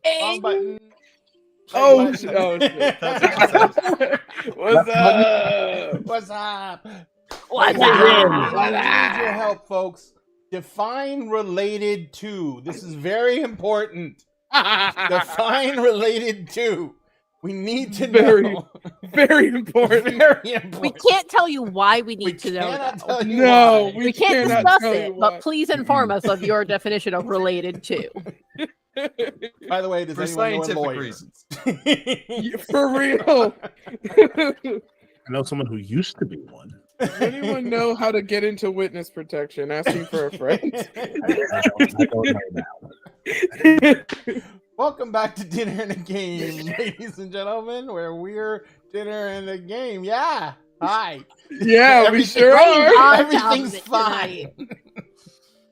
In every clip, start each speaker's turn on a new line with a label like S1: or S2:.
S1: Wrong button.
S2: Oh,
S1: Button.
S2: oh shit.
S3: That's what she said.
S2: What's up?
S1: What's up?
S4: What's
S1: Ladies and gentlemen,
S4: up?
S1: we need your help, folks. Define related to. This is very important. Define related to. We need to
S2: Very
S1: know.
S2: Very important.
S1: Very
S4: We
S1: important.
S4: can't tell you why we
S1: We
S4: need to know.
S1: cannot
S4: though.
S1: tell you
S2: No,
S1: why.
S4: We can't
S2: cannot
S4: discuss
S2: tell you
S4: it,
S2: why.
S4: but please inform us of your definition of related to.
S1: By the way, does
S3: For
S1: anyone know a
S3: scientific
S1: lawyer?
S3: reasons.
S2: For real.
S5: I know someone who used to be one.
S2: Anyone know how to get into witness protection? Asking for a friend.
S5: I don't know that.
S1: Welcome back to Dinner and a Game, ladies and gentlemen, where we're dinner and a game. Yeah. Hi.
S2: Yeah, we
S1: Everything-
S2: sure
S4: Brain
S2: are.
S4: on top
S1: Everything's
S4: of it
S1: fine.
S4: tonight.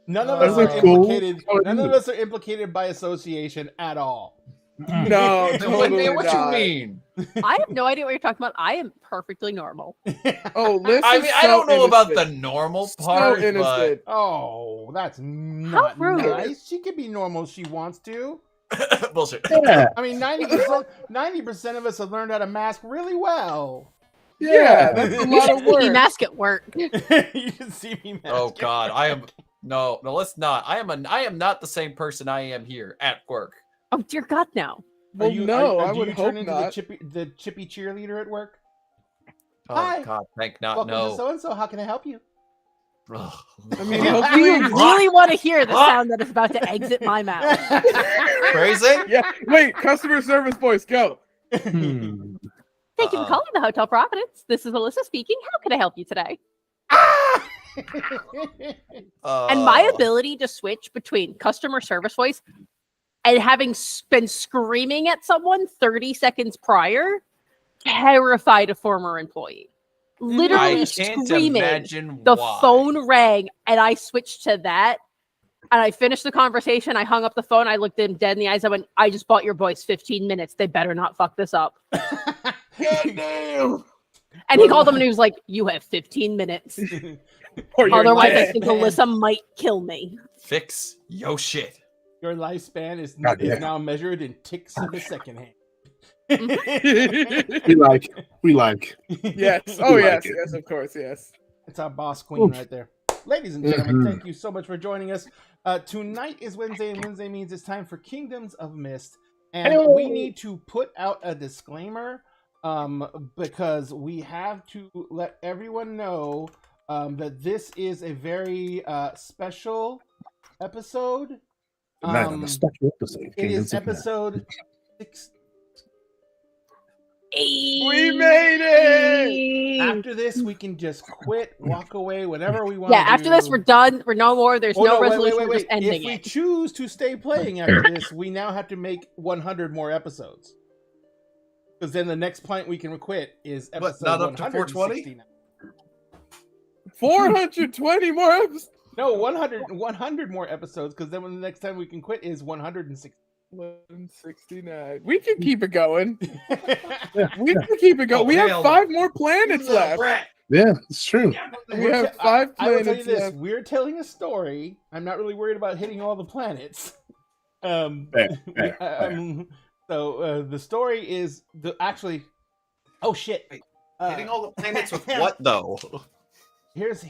S1: None of us
S5: That's
S1: are
S5: cool.
S1: implicated. None of us are implicated by association at all.
S2: No, totally
S3: What
S2: not.
S3: you mean?
S4: I have no idea what you're talking about. I am perfectly normal.
S2: Oh, Liz
S3: I
S2: is
S3: mean,
S2: so
S3: I don't know about the
S2: innocent.
S3: normal
S2: So
S3: part, but
S2: innocent.
S1: Oh, that's not
S4: rude.
S1: nice. She can be normal if she wants to.
S3: bullshit.
S5: Yeah.
S1: I mean, 90% of us have learned how to mask really well.
S2: Yeah, that's a
S4: You
S2: lot
S4: should
S2: of
S4: see me
S2: work.
S4: mask at work.
S1: You can see me mask.
S3: Oh God, I am no. Let's not. I am not the same person I am here at work.
S4: Oh dear God, no.
S2: Well, no, I
S1: do
S2: would
S1: you
S2: hope
S1: turn into
S2: not.
S1: the chippy cheerleader at work?
S3: Oh
S1: Hi.
S3: God, thank not
S1: Welcome to
S3: no.
S1: so and so. How can I help you?
S3: Ugh.
S2: I mean,
S4: Do
S2: hopefully,
S4: you really want to hear the sound that is about to exit my mouth?
S3: Crazy?
S2: yeah. Wait, customer service voice, go.
S5: Hmm.
S4: Thank you for calling the Hotel Providence. This is Alyssa speaking. How can I help you today? And my ability to switch between customer service voice and having been screaming at someone 30 seconds prior terrified a former employee. Literally
S3: I can't
S4: screaming.
S3: imagine
S4: The
S3: why.
S4: phone rang and I switched to that. And I finished the conversation. I hung up the phone. I looked him dead in the eyes. I went, I just bought your voice 15 minutes. They better not fuck this up.
S2: Damn.
S4: And he called him and he was like, you have 15 minutes.
S2: Or you're
S4: Otherwise, I
S2: dead.
S4: think Alyssa might kill me.
S3: Fix yo shit.
S1: Your lifespan is
S5: Goddamn.
S1: now measured in ticks of a second hand.
S5: We like.
S2: Yes. Oh,
S5: like
S2: yes.
S5: it.
S2: Yes, of course. Yes.
S1: It's our boss queen
S5: Oof.
S1: right there. Ladies and gentlemen,
S5: Mhm.
S1: thank you so much for joining us. Tonight is Wednesday, and Wednesday means it's time for Kingdoms of Mist. And
S5: Hey-o.
S1: we need to put out a disclaimer because we have to let everyone know that this is a very special episode.
S5: Man, a special episode.
S1: It
S5: Kingdoms
S1: is
S5: of Mist.
S1: episode 6.
S2: We made it.
S1: After this, we can just quit, walk away, whatever we want.
S4: Yeah, after this, we're done. We're no more. There's no resolution. We're just
S1: If
S4: ending
S1: we
S4: it.
S1: choose to stay playing after this, we now have to make 100 more episodes. Because then the next point we can quit is
S3: What,
S1: episode
S3: not up to 420?
S1: 169.
S2: 420 more episodes.
S1: No, 100 more episodes. Because then when the next time we can quit is 160.
S2: 169. We can keep it going.
S1: Yeah.
S2: We can keep it going.
S3: Oh,
S2: we have
S3: hell
S2: 5 more planets left.
S5: Yeah, it's true.
S2: We have 5
S1: I will tell you
S2: planets
S1: this:
S2: left.
S1: we're telling a story. I'm not really worried about hitting all the planets.
S5: Fair, fair.
S1: So the story is actually. Oh shit!
S3: Hitting all the planets with what though?
S1: Here's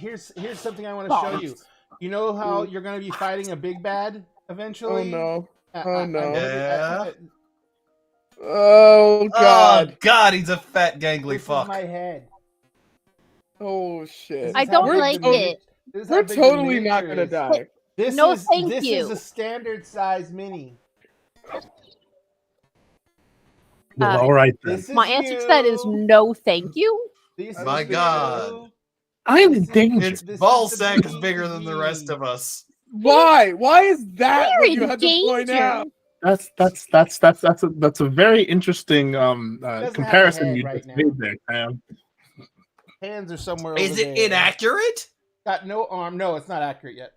S1: something I want to show you. You know how you're going to be fighting a big bad
S2: Oh
S1: eventually?
S2: no.
S1: I-
S2: Oh,
S1: I-
S2: no.
S1: I'm gonna be-
S3: Yeah.
S2: Oh god.
S3: Oh God, he's a fat gangly
S1: This is
S3: fuck.
S1: my head.
S2: Oh shit.
S4: I don't like it.
S2: We're totally not gonna die.
S1: This
S4: No,
S1: is,
S4: thank
S1: this
S4: you.
S1: is a standard size mini.
S5: Well, all right then.
S1: This is
S4: My answer to that is
S1: you.
S4: no, thank you.
S1: This
S3: My
S1: is
S3: God.
S1: you.
S5: I'm
S1: This
S5: in
S1: is-
S5: danger.
S3: Its
S1: This
S3: ball
S1: is the
S3: sack is
S1: B
S3: bigger
S1: to
S3: than the
S1: B.
S3: rest of us.
S2: Why? Why is that
S4: We're
S2: what you
S4: in
S2: have to point
S4: danger.
S2: out?
S5: That's a very interesting
S1: Doesn't have a
S5: comparison
S1: head
S5: you
S1: right
S5: just
S1: now.
S5: made there, Sam.
S1: Hands are somewhere
S3: Is
S1: over
S3: it
S1: there.
S3: inaccurate?
S1: Got no arm. No, it's not accurate yet.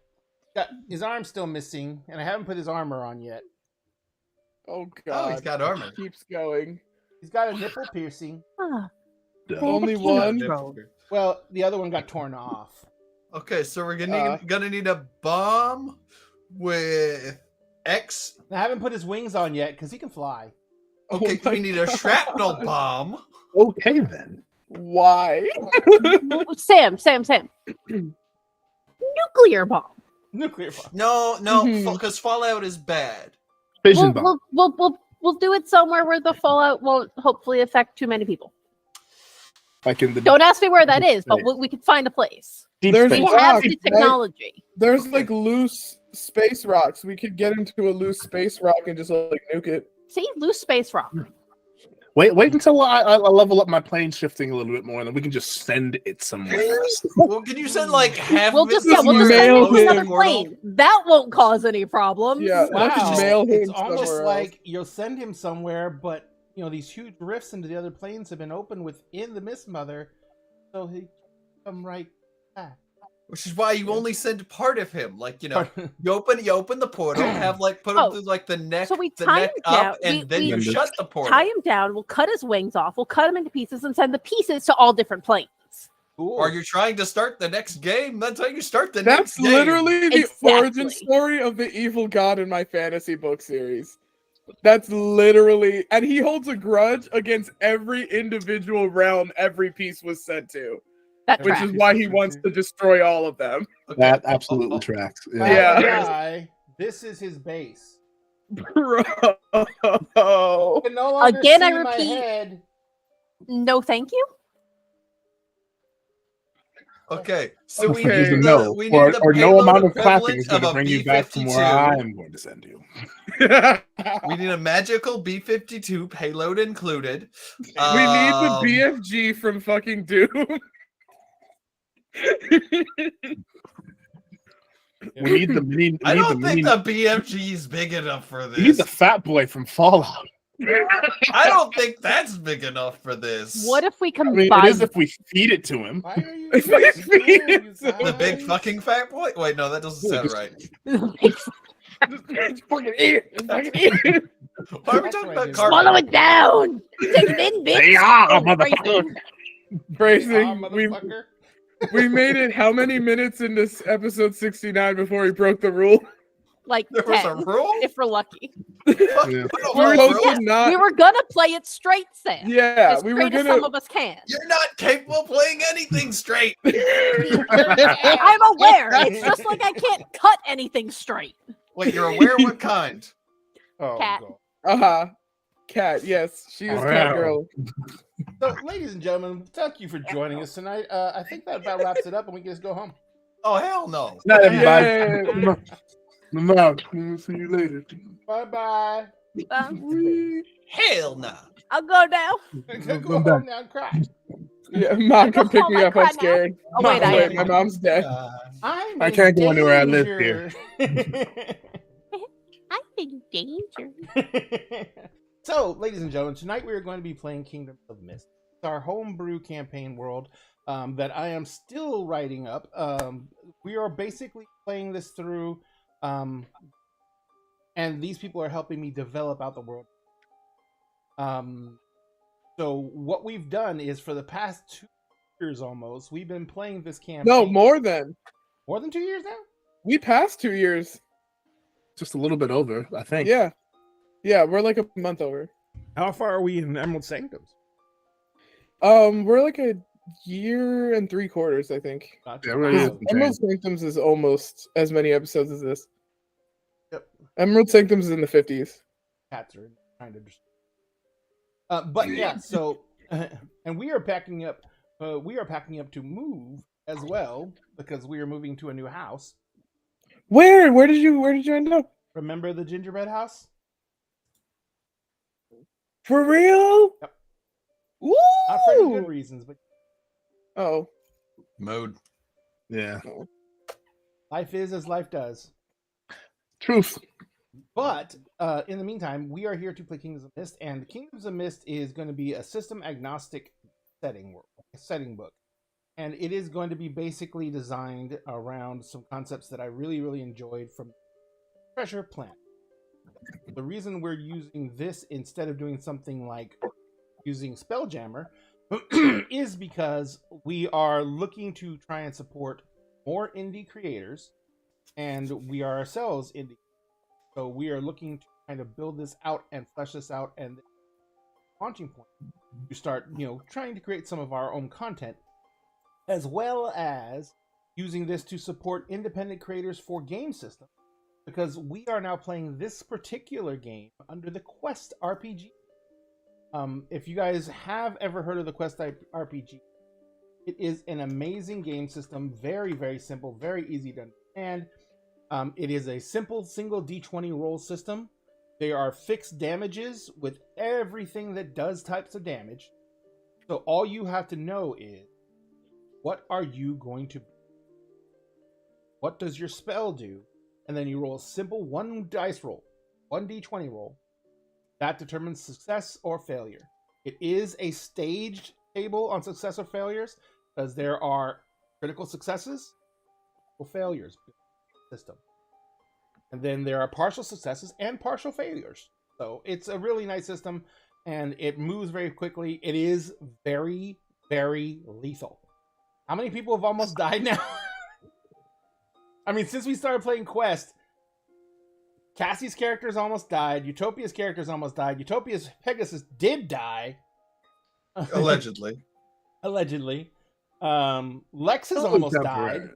S1: Got his arm still missing, and I haven't put his armor on yet.
S2: Oh god.
S3: Oh, he's got armor.
S2: Keeps going.
S1: He's got a nipple piercing.
S4: Ah,
S2: Only
S4: Thank
S2: one.
S4: you.
S1: Well, the other one got torn off.
S3: Okay, so we're gonna need a bomb with X.
S1: I haven't put his wings on yet because he can fly.
S3: Okay,
S2: Oh my
S3: we need a shrapnel
S2: God.
S3: bomb.
S5: Okay then.
S2: Why?
S4: Sam. Nuclear bomb.
S1: Nuclear bomb.
S3: No,
S2: Mhm.
S3: because Fallout is bad.
S5: Fission bomb.
S4: We'll do it somewhere where the fallout won't hopefully affect too many people.
S5: Like in the
S4: Don't ask me where that
S5: Deep
S4: is, but
S5: space.
S4: we can find a place.
S5: deep
S2: There's
S4: We
S5: space.
S2: a
S4: have
S2: Deep
S4: the
S2: space.
S4: technology.
S2: There's like loose space rocks. We could get into a loose space rock and just like nuke it.
S4: See, loose space rock.
S5: Wait until I level up my plane shifting a little bit more, and then we can just send it somewhere.
S3: Well, can you send like half?
S4: We'll
S3: of it
S4: just
S3: to
S2: just
S4: we'll just
S3: your
S4: send
S2: mail
S4: it to
S3: closest
S4: another
S2: him.
S3: portal?
S4: plane. That won't cause any problems.
S2: Yeah, let's
S1: Wow.
S2: just mail him
S1: It's almost
S2: somewhere
S1: like
S2: else.
S1: you'll send him somewhere, but these huge rifts into the other planes have been opened within the Mist Mother, so he come right back.
S3: Which is why you only send part of him. Like you open the portal, have like put him
S4: Oh,
S3: through like the neck,
S4: so we
S3: the
S4: tie
S3: neck
S4: him
S3: up,
S4: down.
S3: and then you
S5: we
S3: shut the portal.
S4: Tie him down. We'll cut his wings off. We'll cut him into pieces and send the pieces to all different planes.
S1: Cool.
S3: Are you trying to start the next game? That's how you start the
S2: That's
S3: next game.
S2: literally the
S4: Exactly.
S2: origin story of the evil god in my fantasy book series. That's literally, and he holds a grudge against every individual realm every piece was sent to,
S4: That
S2: which
S4: tracks.
S2: is why he wants to destroy all of them.
S3: Okay.
S5: That absolutely tracks.
S1: By
S2: Yeah.
S1: the way, this is his base.
S2: Bro.
S1: You can no longer
S4: Again,
S1: see
S4: I
S1: my
S4: repeat.
S1: head.
S4: No, thank you.
S3: Okay, so we
S2: Okay.
S3: need
S5: No,
S3: the, we need
S5: or,
S3: the
S5: or no
S3: payload
S5: amount of clapping
S3: equivalent
S5: is going
S3: of
S5: to
S3: a
S5: bring you back from where
S3: B-52.
S5: I am going to send you.
S3: We need a magical B-52 payload included.
S2: We need the
S3: Um,
S2: BFG from fucking Doom.
S5: We need the mini.
S3: I
S5: we need
S3: don't
S5: the
S3: think
S5: mini-
S3: the BFG is big enough for
S5: we need the
S3: this.
S5: fat boy from Fallout.
S3: I don't think that's big enough for this.
S4: What if we
S5: I
S4: combine?
S5: mean, it is if we feed it to him.
S1: Why are you?
S2: It's my
S1: guys doing, you
S2: feet.
S3: the big
S1: guys?
S3: fucking fat boy? Wait, no, that doesn't sound right.
S2: Fucking eat it. Fucking eat it.
S3: Why are we
S1: That's
S3: talking
S1: what I
S3: about
S1: did.
S4: Swallow
S3: carbon?
S4: it down. Take it in, bitch.
S5: They are,
S4: Oh,
S5: motherfucker.
S2: Bracing,
S1: Ah,
S2: we
S1: motherfucker.
S2: made it how many minutes into episode 69 before he broke the rule?
S4: Like
S3: There was
S4: 10,
S3: a rule?
S4: if we're lucky.
S5: Yeah.
S2: We're
S3: We're
S2: supposed
S4: yeah,
S2: to not.
S4: We were gonna play it straight, Sam.
S2: Yeah,
S4: As
S2: we were
S4: great as
S2: gonna.
S4: some of us can.
S3: You're not capable of playing anything straight.
S4: I'm aware. It's just like I can't cut anything straight.
S3: Wait, you're aware what kind?
S1: Oh,
S4: Cat.
S1: God.
S2: Cat, yes, she is
S5: Wow.
S2: cat girl.
S1: So, ladies and gentlemen, thank you for joining us tonight. I think that about wraps it up, and we can just go home.
S3: Oh, hell no.
S5: Not everybody.
S2: Yeah.
S5: I'm out. See you later.
S1: Bye bye.
S3: Hell no.
S4: I'll go now.
S1: Go home now and cry.
S2: Yeah, Mom, come pick
S4: home,
S2: me
S4: I
S2: up.
S4: cry
S2: I'm
S4: now.
S2: scared.
S4: Oh, wait, I am.
S2: my mom's dead.
S1: I'm
S5: I
S1: in
S5: can't go anywhere I live
S1: danger.
S4: I'm in danger.
S1: So, ladies and gentlemen, tonight we are going to be playing Kingdom of Mist. It's our homebrew campaign world that I am still writing up. We are basically playing this through, and these people are helping me develop out the world. So what we've done is for the past 2 years almost, we've been playing this campaign.
S2: No, more than.
S1: More than 2 years now?
S2: We passed 2 years.
S5: Just a little bit over, I think.
S2: Yeah. Yeah, we're like a month over.
S1: How far are we in Emerald Sanctums?
S2: We're like a year and 3/4, I think.
S1: Gotcha.
S5: Yeah, really is.
S1: Wow.
S2: Emerald Sanctums is almost as many episodes as this.
S1: Yep.
S2: Emerald Sanctums is in the 50s.
S1: Cats are kind of. But yeah, so and we are packing up. We are packing up to move as well because we are moving to a new house.
S2: Where? Where did you end up?
S1: Remember the gingerbread house?
S2: For real?
S1: Yep.
S2: Woo!
S1: Not for any good reasons, but
S2: Oh.
S3: Mode.
S5: Yeah.
S1: life is as life does.
S5: Truth.
S1: But in the meantime, we are here to play Kingdoms of Mist, and Kingdoms of Mist is going to be a system agnostic setting book, and it is going to be basically designed around some concepts that I really, really enjoyed from Treasure Planet. The reason we're using this instead of doing something like using Spelljammer is because we are looking to try and support more indie creators, and we are ourselves indie. So we are looking to kind of build this out and flesh this out, and the launching point to start, trying to create some of our own content, as well as using this to support independent creators for game systems, because we are now playing this particular game under the Quest RPG. If you guys have ever heard of the Quest RPG, it is an amazing game system, very, very simple, very easy to understand. It is a simple single D20 roll system. There are fixed damages with everything that does types of damage. So all you have to know is, what are you going to do? What does your spell do? And then you roll a simple 1 dice roll, 1 D20 roll. That determines success or failure. It is a staged table on success or failures, because there are critical successes or failures system. And then there are partial successes and partial failures. So it's a really nice system, and it moves very quickly. It is very, very lethal. How many people have almost died now? I mean, since we started playing Quest, Cassie's characters almost died. Utopia's characters almost died. Utopia's Pegasus did die.
S3: Allegedly.
S1: Allegedly. Lex has almost died.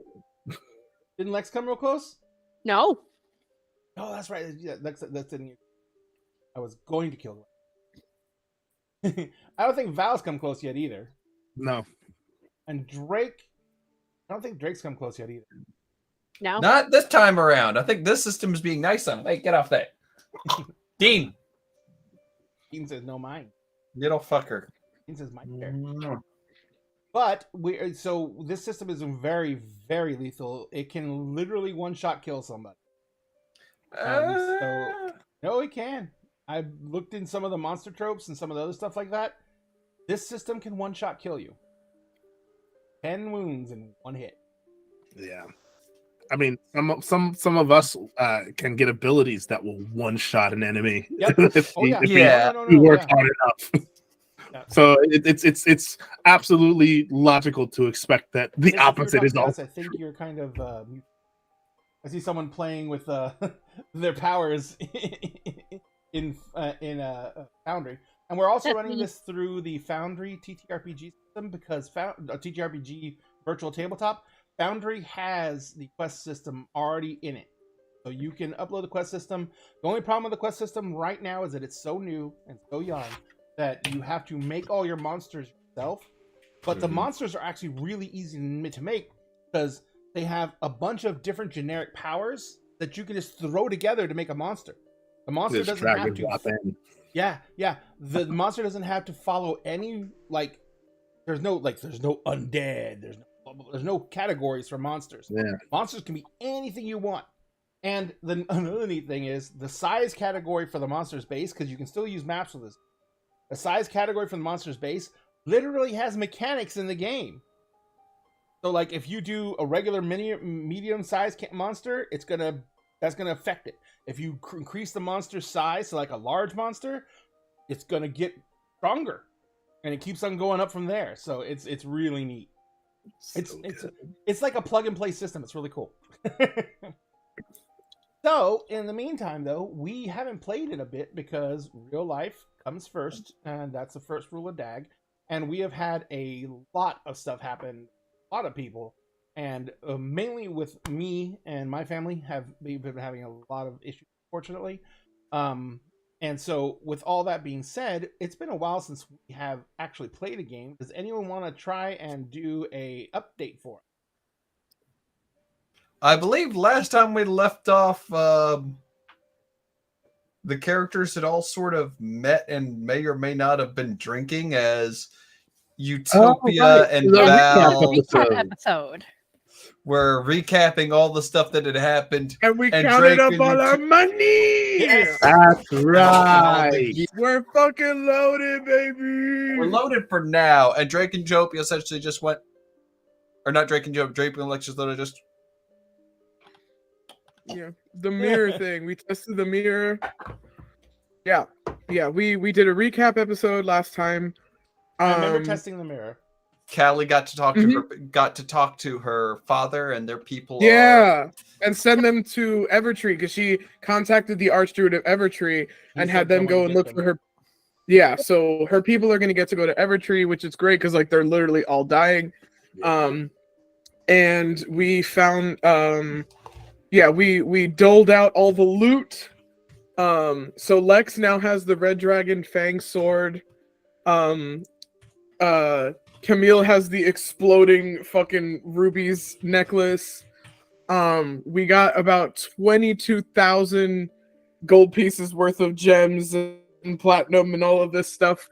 S1: Didn't Lex come real close?
S4: No.
S1: Oh, that's right. Yeah, Lex didn't. I was going to kill Lex. I don't think Val's come close yet either.
S5: No.
S1: And Drake, I don't think Drake's come close yet either.
S4: No.
S3: Not this time around. I think this system is being nice on him. Hey, get off that. Dean.
S1: Dean says, no, mine.
S3: Little fucker.
S1: Dean says, my chair. But so this system is very, very lethal. It can literally one-shot kill somebody. No, it can. I looked in some of the monster tropes and some of the other stuff like that. This system can one-shot kill you. 10 wounds in 1 hit.
S5: Yeah. I mean, some of us can get abilities that will one-shot an enemy.
S1: Yep.
S5: if we work hard enough.
S1: Yeah.
S5: So it's absolutely logical to expect that the opposite is also.
S1: I think you're kind of. I see someone playing with their powers in Foundry, and we're also running this through the Foundry TTRPG system, because TTRPG Virtual Tabletop, Foundry has the Quest system already in it, so you can upload the Quest system. The only problem with the Quest system right now is that it's so new and so young that you have to make all your monsters yourself. But the monsters are actually really easy to make, because they have a bunch of different generic powers that you can just throw together to make a monster. The monster doesn't have to. Yeah. The monster doesn't have to follow any There's no undead. There's no categories for monsters.
S5: Yeah.
S1: Monsters can be anything you want. And another neat thing is the size category for the monster's base, because you can still use maps with this. The size category for the monster's base literally has mechanics in the game. So, if you do a regular medium-sized monster, that's gonna affect it. If you increase the monster's size to a large monster, it's gonna get stronger, and it keeps on going up from there. So it's really neat. It's like a plug-and-play system. It's really cool. So, in the meantime, though, we haven't played it a bit because real life comes first, and that's the first rule of DAG. And we have had a lot of stuff happen, a lot of people, and mainly with me and my family we've been having a lot of issues, fortunately. And so, with all that being said, it's been a while since we have actually played a game. Does anyone want to try and do a update for it?
S3: I believe last time we left off, the characters had all sort of met and may or may not have been drinking as Utopia and Val
S4: episode.
S3: were recapping all the stuff that had happened.
S2: And we counted up all our money!
S1: Yes.
S5: That's right.
S2: We're fucking loaded, baby!
S3: We're loaded for now. And Drake and Jopia essentially just went, or not Drake and Jope, Drake and Alexis literally just.
S2: Yeah, the mirror thing. We tested the mirror. Yeah, we did a recap episode last time.
S1: I remember testing the mirror.
S3: Callie got to talk to her father and their people.
S2: Yeah, and send them to Evertree because she contacted the Archdruid of Evertree and
S1: said
S2: had them
S1: someone
S2: go
S1: to
S2: and
S1: get
S2: look
S1: them.
S2: for her. Yeah, so her people are going to get to go to Evertree, which is great because like they're literally all dying. And we found we doled out all the loot. So Lex now has the Red Dragon Fang sword. Camille has the exploding fucking rubies necklace. We got about 22,000 gold pieces worth of gems and platinum and all of this stuff.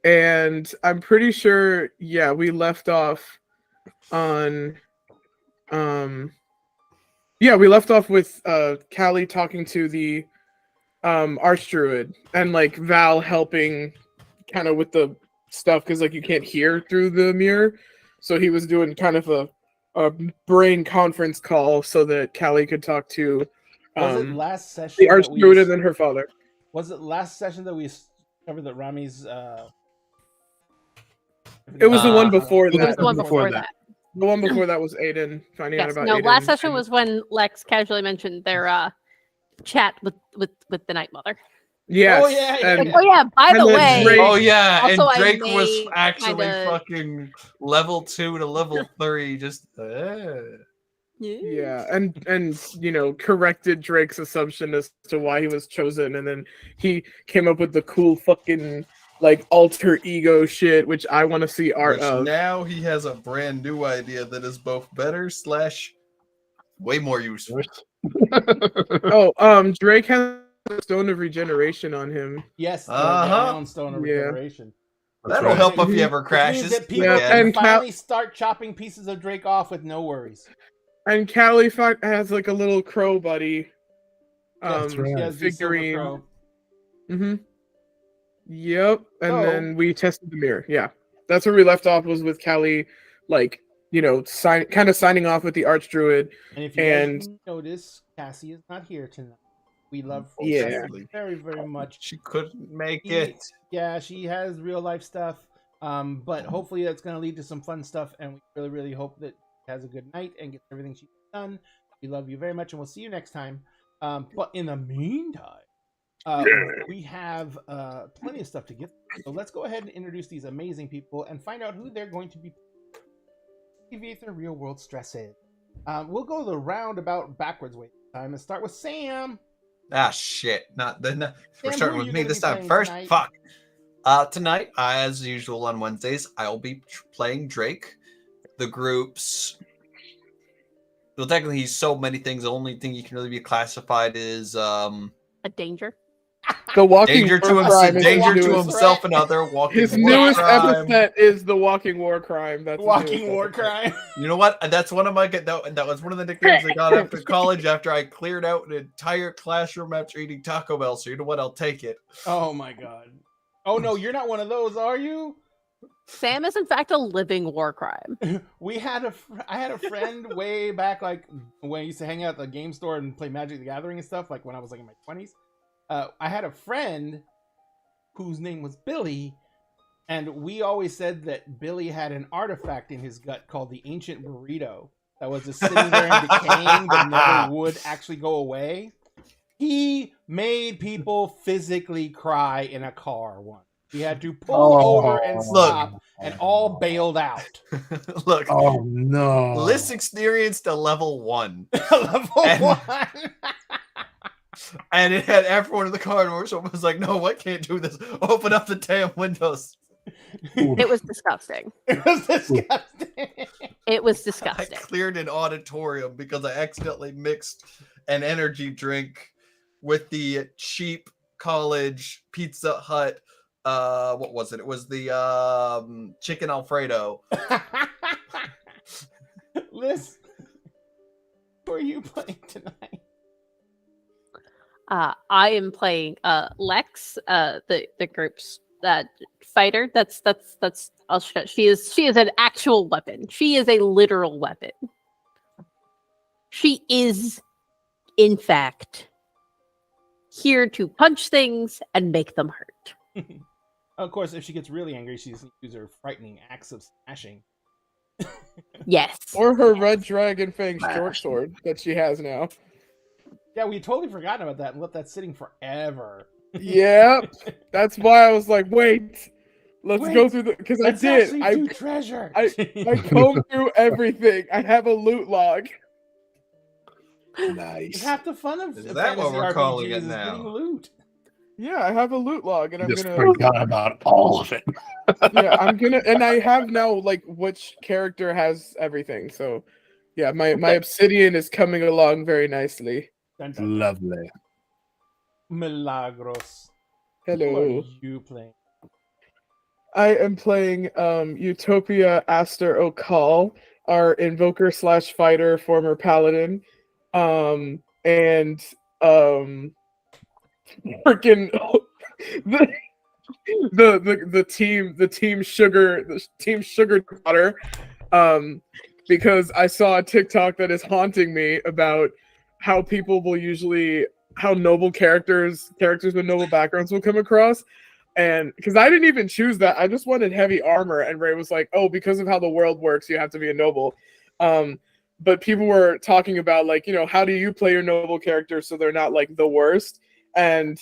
S2: And I'm pretty sure, we left off on we left off with Callie talking to the Archdruid and like Val helping kind of with the stuff because like you can't hear through the mirror. So he was doing kind of a brain conference call so that Callie could talk to
S1: Was it last session
S2: the
S1: that we
S2: Archdruid and then her father.
S1: Was it last session that we covered that Rami's?
S2: It was the one before
S4: It was
S2: that.
S4: the one before that.
S2: The one before that was Aiden finding out
S4: Yes.
S2: about
S4: No,
S2: Aiden.
S4: last session
S2: and-
S4: was when Lex casually mentioned their chat with the Night Mother.
S2: Yes.
S1: Oh, yeah, yeah,
S2: and
S1: yeah.
S4: Oh yeah, by
S2: And
S4: the
S2: then
S4: way,
S2: Drake-
S3: Oh yeah,
S4: Also, I
S3: and Drake was
S4: may
S3: actually
S4: kinda-
S3: fucking level 2 to level 3. Just
S2: Yeah, and you know, corrected Drake's assumption as to why he was chosen, and then he came up with the cool fucking like alter ego shit, which I want to see art
S3: which
S2: of.
S3: now he has a brand new idea that is both better / way more useful.
S2: Oh, Drake has a stone of regeneration on him.
S1: Yes, the
S3: Uh-huh.
S1: Ion Stone of
S2: Yeah.
S1: Regeneration.
S3: That'll
S1: right.
S3: help if he
S2: Mhm.
S3: ever
S1: Which means
S3: crashes.
S1: that people
S2: Yeah,
S1: can
S2: and
S1: finally start chopping pieces of Drake off with no worries.
S2: And Callie has like a little crow buddy.
S5: That's right.
S1: She has the silver
S2: Figurine.
S1: crow.
S2: Mm-hmm. Yep. And
S1: So-
S2: then we tested the mirror. Yeah. That's where we left off, was with Callie, like, you know, signing off with the Archdruid.
S1: And if you
S2: And-
S1: guys notice, Cassie is not here tonight. We love
S2: Yeah.
S1: Cassie very, very much.
S3: She couldn't make
S1: He-
S3: it.
S1: Yeah, she has real life stuff. But hopefully that's going to lead to some fun stuff. And we really, really hope that she has a good night and gets everything she's done. We love you very much, and we'll see you next time. But in the meantime, we have plenty of stuff to get through. So let's go ahead and introduce these amazing people and find out who they're going to be. Alleviate their real world stresses. We'll go the roundabout backwards way this time and start with Sam.
S3: Ah, shit. Not the.
S1: Sam,
S3: We're
S1: who
S3: starting
S1: are
S3: with
S1: you
S3: me
S1: gonna
S3: this
S1: be
S3: time.
S1: playing
S3: First,
S1: tonight?
S3: fuck. Tonight, as usual on Wednesdays, I'll be playing Drake. The groups. Well, technically, he's so many things. The only thing you can really be classified is
S4: a danger.
S2: The walking
S3: danger to
S2: war
S3: himself,
S2: crime is
S3: danger
S2: his
S3: to
S2: newest-
S3: himself and other. Walking
S2: His
S3: war
S2: newest
S3: crime.
S2: epithet is the walking war crime. That's his
S1: Walking
S2: newest
S1: war
S2: epithet.
S1: crime.
S3: You know what? That's one of my that was one of the nicknames I got after college. After I cleared out an entire classroom after eating Taco Bell. So you know what? I'll take it.
S1: Oh my god. Oh no, you're not one of those, are you?
S4: Sam is in fact a living war crime.
S1: I had a friend way back, like when I used to hang out at the game store and play Magic the Gathering and stuff, like when I was like in my 20s. I had a friend whose name was Billy, and we always said that Billy had an artifact in his gut called the Ancient Burrito that was just sitting there and decaying but never would actually go away. He made people physically cry in a car once. He had to pull over and stop, and all bailed out.
S3: Look,
S5: Oh no!
S3: list experience to level 1.
S1: Level
S3: And-
S1: 1.
S3: And it had everyone in the car, and someone was like, "No, I can't do this. Open up the damn windows."
S4: It was disgusting.
S1: It was disgusting.
S4: It was
S3: I
S4: disgusting.
S3: cleared an auditorium because I accidentally mixed an energy drink with the cheap college Pizza Hut. What was it? It was the chicken Alfredo.
S1: Liz, who are you playing tonight?
S4: I am playing Lex, the group's fighter. That's she is an actual weapon. She is a literal weapon. She is, in fact, here to punch things and make them hurt.
S1: Of course, if she gets really angry, she's going to use her frightening axe of smashing.
S4: Yes.
S2: Or her red dragon fang short
S5: Smash.
S2: sword that she has now.
S1: Yeah, we totally forgotten about that and left that sitting forever.
S2: Yep. That's why I was like, wait, let's
S1: Wait,
S2: go through the because I
S1: Let's
S2: did.
S1: actually
S2: I
S1: do treasure.
S2: I combed through everything. I have a loot log.
S5: Nice.
S1: Half the fun of
S3: Is
S1: fantasy
S3: that what we're calling
S1: RPGs
S3: it
S1: is
S3: now?
S1: getting loot.
S2: Yeah, I have a loot log, and I'm
S5: Just
S2: gonna.
S5: forgot about all of it.
S2: Yeah, I'm gonna, and I have now like which character has everything. So, yeah, my
S4: Okay.
S2: obsidian is coming along very nicely.
S1: Dun, dun, dun.
S5: Lovely.
S1: Milagros. Who
S2: Hello.
S1: are you playing?
S2: I am playing Utopia Aster Okal, our invoker slash fighter, former paladin, and freaking the team sugar daughter, because I saw a TikTok that is haunting me about how people will usually how noble characters with noble backgrounds will come across. And because I didn't even choose that, I just wanted heavy armor, and Ray was like, "Oh, because of how the world works, you have to be a noble." But people were talking about like, how do you play your noble characters so they're not like the worst? And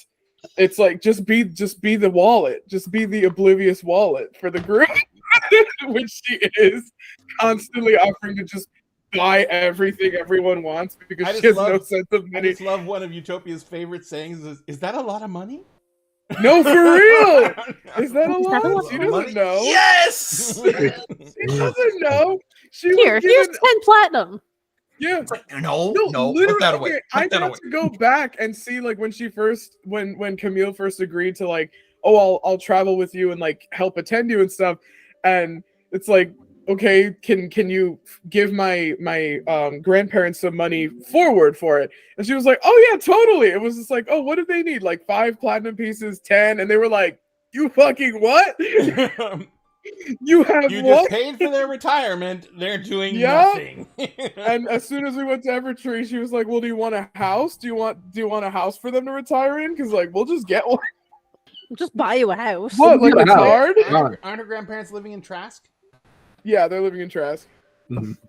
S2: it's like just be the wallet, just be the oblivious wallet for the group, which she is constantly offering to just buy everything everyone wants
S1: I
S2: because
S1: just
S2: she has no
S1: love-
S2: sense of
S1: I
S2: money.
S1: just love one of Utopia's favorite sayings is that a lot of money?
S2: No, for real. Is that a
S4: Is that a
S2: lot?
S4: lot
S2: She
S4: of
S2: doesn't
S3: Money?
S2: know.
S3: Yes.
S2: She doesn't know. She
S4: Here,
S2: was
S4: here's
S2: given,
S4: 10 platinum.
S2: yeah.
S3: It's like, no,
S2: No,
S3: put
S2: literally.
S3: that away.
S2: Okay, I
S3: Put that
S2: got
S3: away.
S2: to go back and see like when Camille first agreed to like, oh, I'll travel with you and like help attend you and stuff, and it's like, okay, can you give my grandparents some money forward for it? And she was like, oh yeah, totally. It was just like, oh, what did they need? Like 5 platinum pieces, 10, and they were like, you fucking what? You have
S1: You
S2: what?
S1: just paid for their retirement. They're doing
S2: Yeah.
S1: nothing.
S2: And as soon as we went to Evertree, she was like, "Well, do you want a house? Do you want a house for them to retire in? Because like, we'll just get one."
S4: Just buy you a house.
S2: What? Like
S5: Yeah,
S2: it's
S5: no.
S2: hard?
S1: Aren't her grandparents living in Trask?
S2: Yeah, they're living in Trask.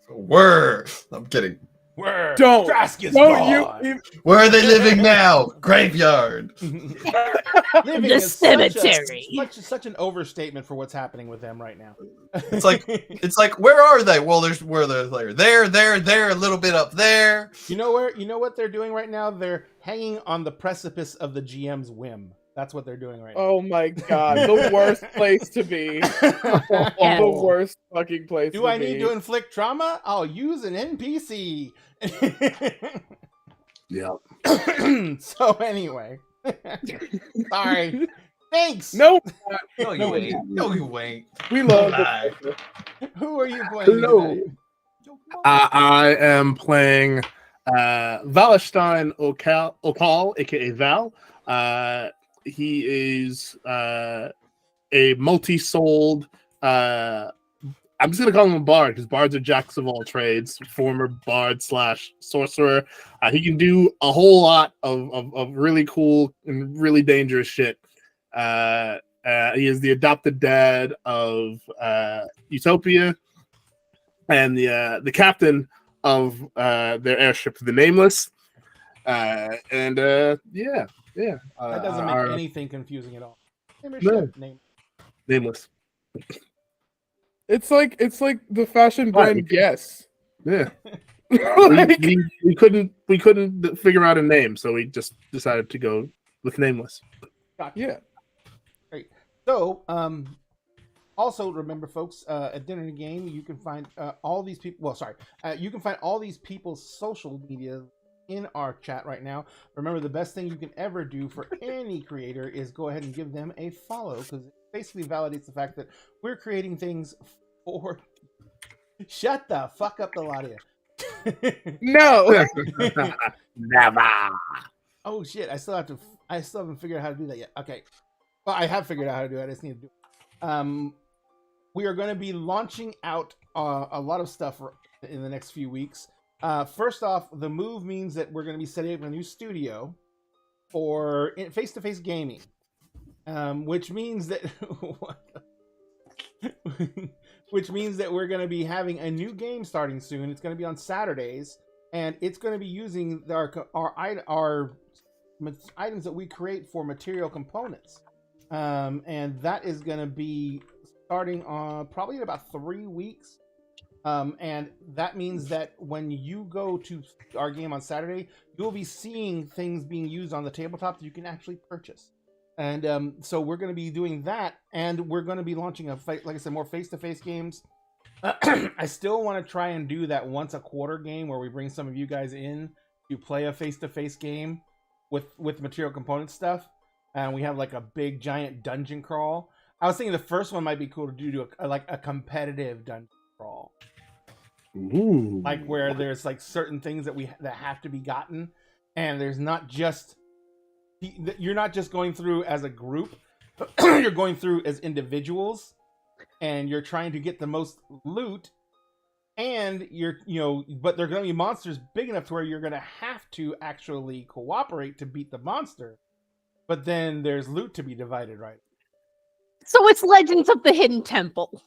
S3: Word. I'm kidding.
S1: Where?
S2: Don't.
S1: Trask is
S2: No,
S1: gone.
S3: Where are they living now? Graveyard.
S1: Living
S4: The
S1: is
S4: cemetery.
S1: Such an overstatement for what's happening with them right now.
S3: It's like, where are they? Well, there's where they're there, a little bit up there.
S1: You know what they're doing right now? They're hanging on the precipice of the GM's whim. That's what they're doing right now.
S2: Oh my god, the worst place to be.
S4: Yeah.
S2: The worst fucking place.
S1: Do I need to inflict trauma? I'll use an NPC.
S5: Yeah.
S1: So anyway, sorry. Thanks.
S2: No,
S3: No, you ain't. No, you ain't.
S2: we love
S3: Lie.
S2: it.
S1: Who are you playing?
S5: Hello.
S1: Today?
S5: I am playing Valestein Opal, aka Val. He is a multi-souled. I'm just gonna call him a bard because bards are jacks of all trades. Former bard / sorcerer. He can do a whole lot of really cool and really dangerous shit. He is the adopted dad of Utopia, and the captain of their airship, the Nameless. Yeah.
S1: That doesn't make anything confusing at all. Name your
S5: No.
S1: ship, name.
S5: Nameless.
S2: It's like the fashion brand
S5: Right.
S2: Guess.
S5: Yeah.
S2: Like,
S5: we couldn't figure out a name, so we just decided to go with Nameless.
S1: Gotcha.
S2: yeah.
S1: So, also remember, folks, at Dinner and Game, you can find all these people. Well, sorry, you can find all these people's social media in our chat right now. Remember, the best thing you can ever do for any creator is go ahead and give them a follow, because it basically validates the fact that we're creating things for. Shut the fuck up, the lot of you.
S2: No.
S5: Never.
S1: Oh shit! I still haven't figured out how to do that yet. Okay, well, I have figured out how to do it. I just need to do it. We are going to be launching out a lot of stuff in the next few weeks. First off, the move means that we're going to be setting up a new studio for face-to-face gaming, which means that which means that we're going to be having a new game starting soon. It's going to be on Saturdays, and it's going to be using our items that we create for material components. And that is going to be starting on probably in about 3 weeks. And that means that when you go to our game on Saturday, you'll be seeing things being used on the tabletop that you can actually purchase. And so we're going to be doing that, and we're going to be launching like I said, more face-to-face games. I still want to try and do that once a quarter game where we bring some of you guys in to play a face-to-face game with material component stuff, and we have like a big giant dungeon crawl. I was thinking the first one might be cool to do like a competitive dungeon crawl.
S5: Ooh.
S1: Like where there's like certain things that have to be gotten, and there's not just you're not just going through as a group, you're going through as individuals, and you're trying to get the most loot, and but they're going to be monsters big enough to where you're going to have to actually cooperate to beat the monster, but then there's loot to be divided, right?
S4: So it's Legends of the Hidden Temple.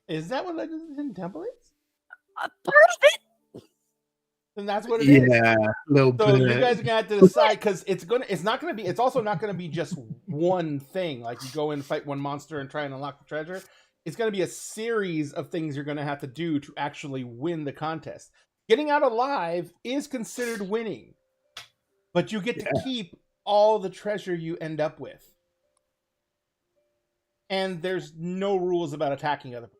S1: Is that what Legends of the Hidden Temple is?
S4: Part of it.
S1: And that's what it is.
S5: Yeah, a little
S1: So
S5: bit.
S1: you guys are gonna have to decide, because it's also not gonna be just one thing. Like you go in, fight one monster, and try and unlock the treasure. It's gonna be a series of things you're gonna have to do to actually win the contest. Getting out alive is considered winning, but you get to keep all the treasure you end up with. And there's no rules about attacking other people.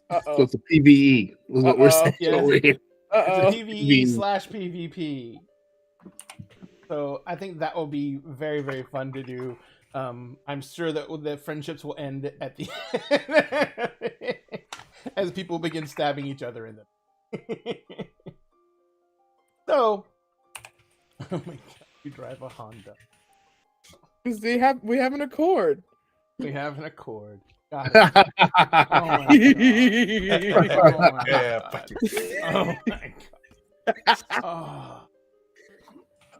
S2: Uh-oh.
S5: So it's a PVE, is what we're saying.
S1: Yeah.
S5: over here.
S2: Uh-oh.
S1: It's a PvE/PvP. So I think that will be very, very fun to do. I'm sure that the friendships will end at the end as people begin stabbing each other in them. So, oh my god, you drive a Honda.
S2: Because we have an Accord.
S1: We have an Accord. Got it. Oh my god.
S3: Yeah,
S1: Oh my god. Oh.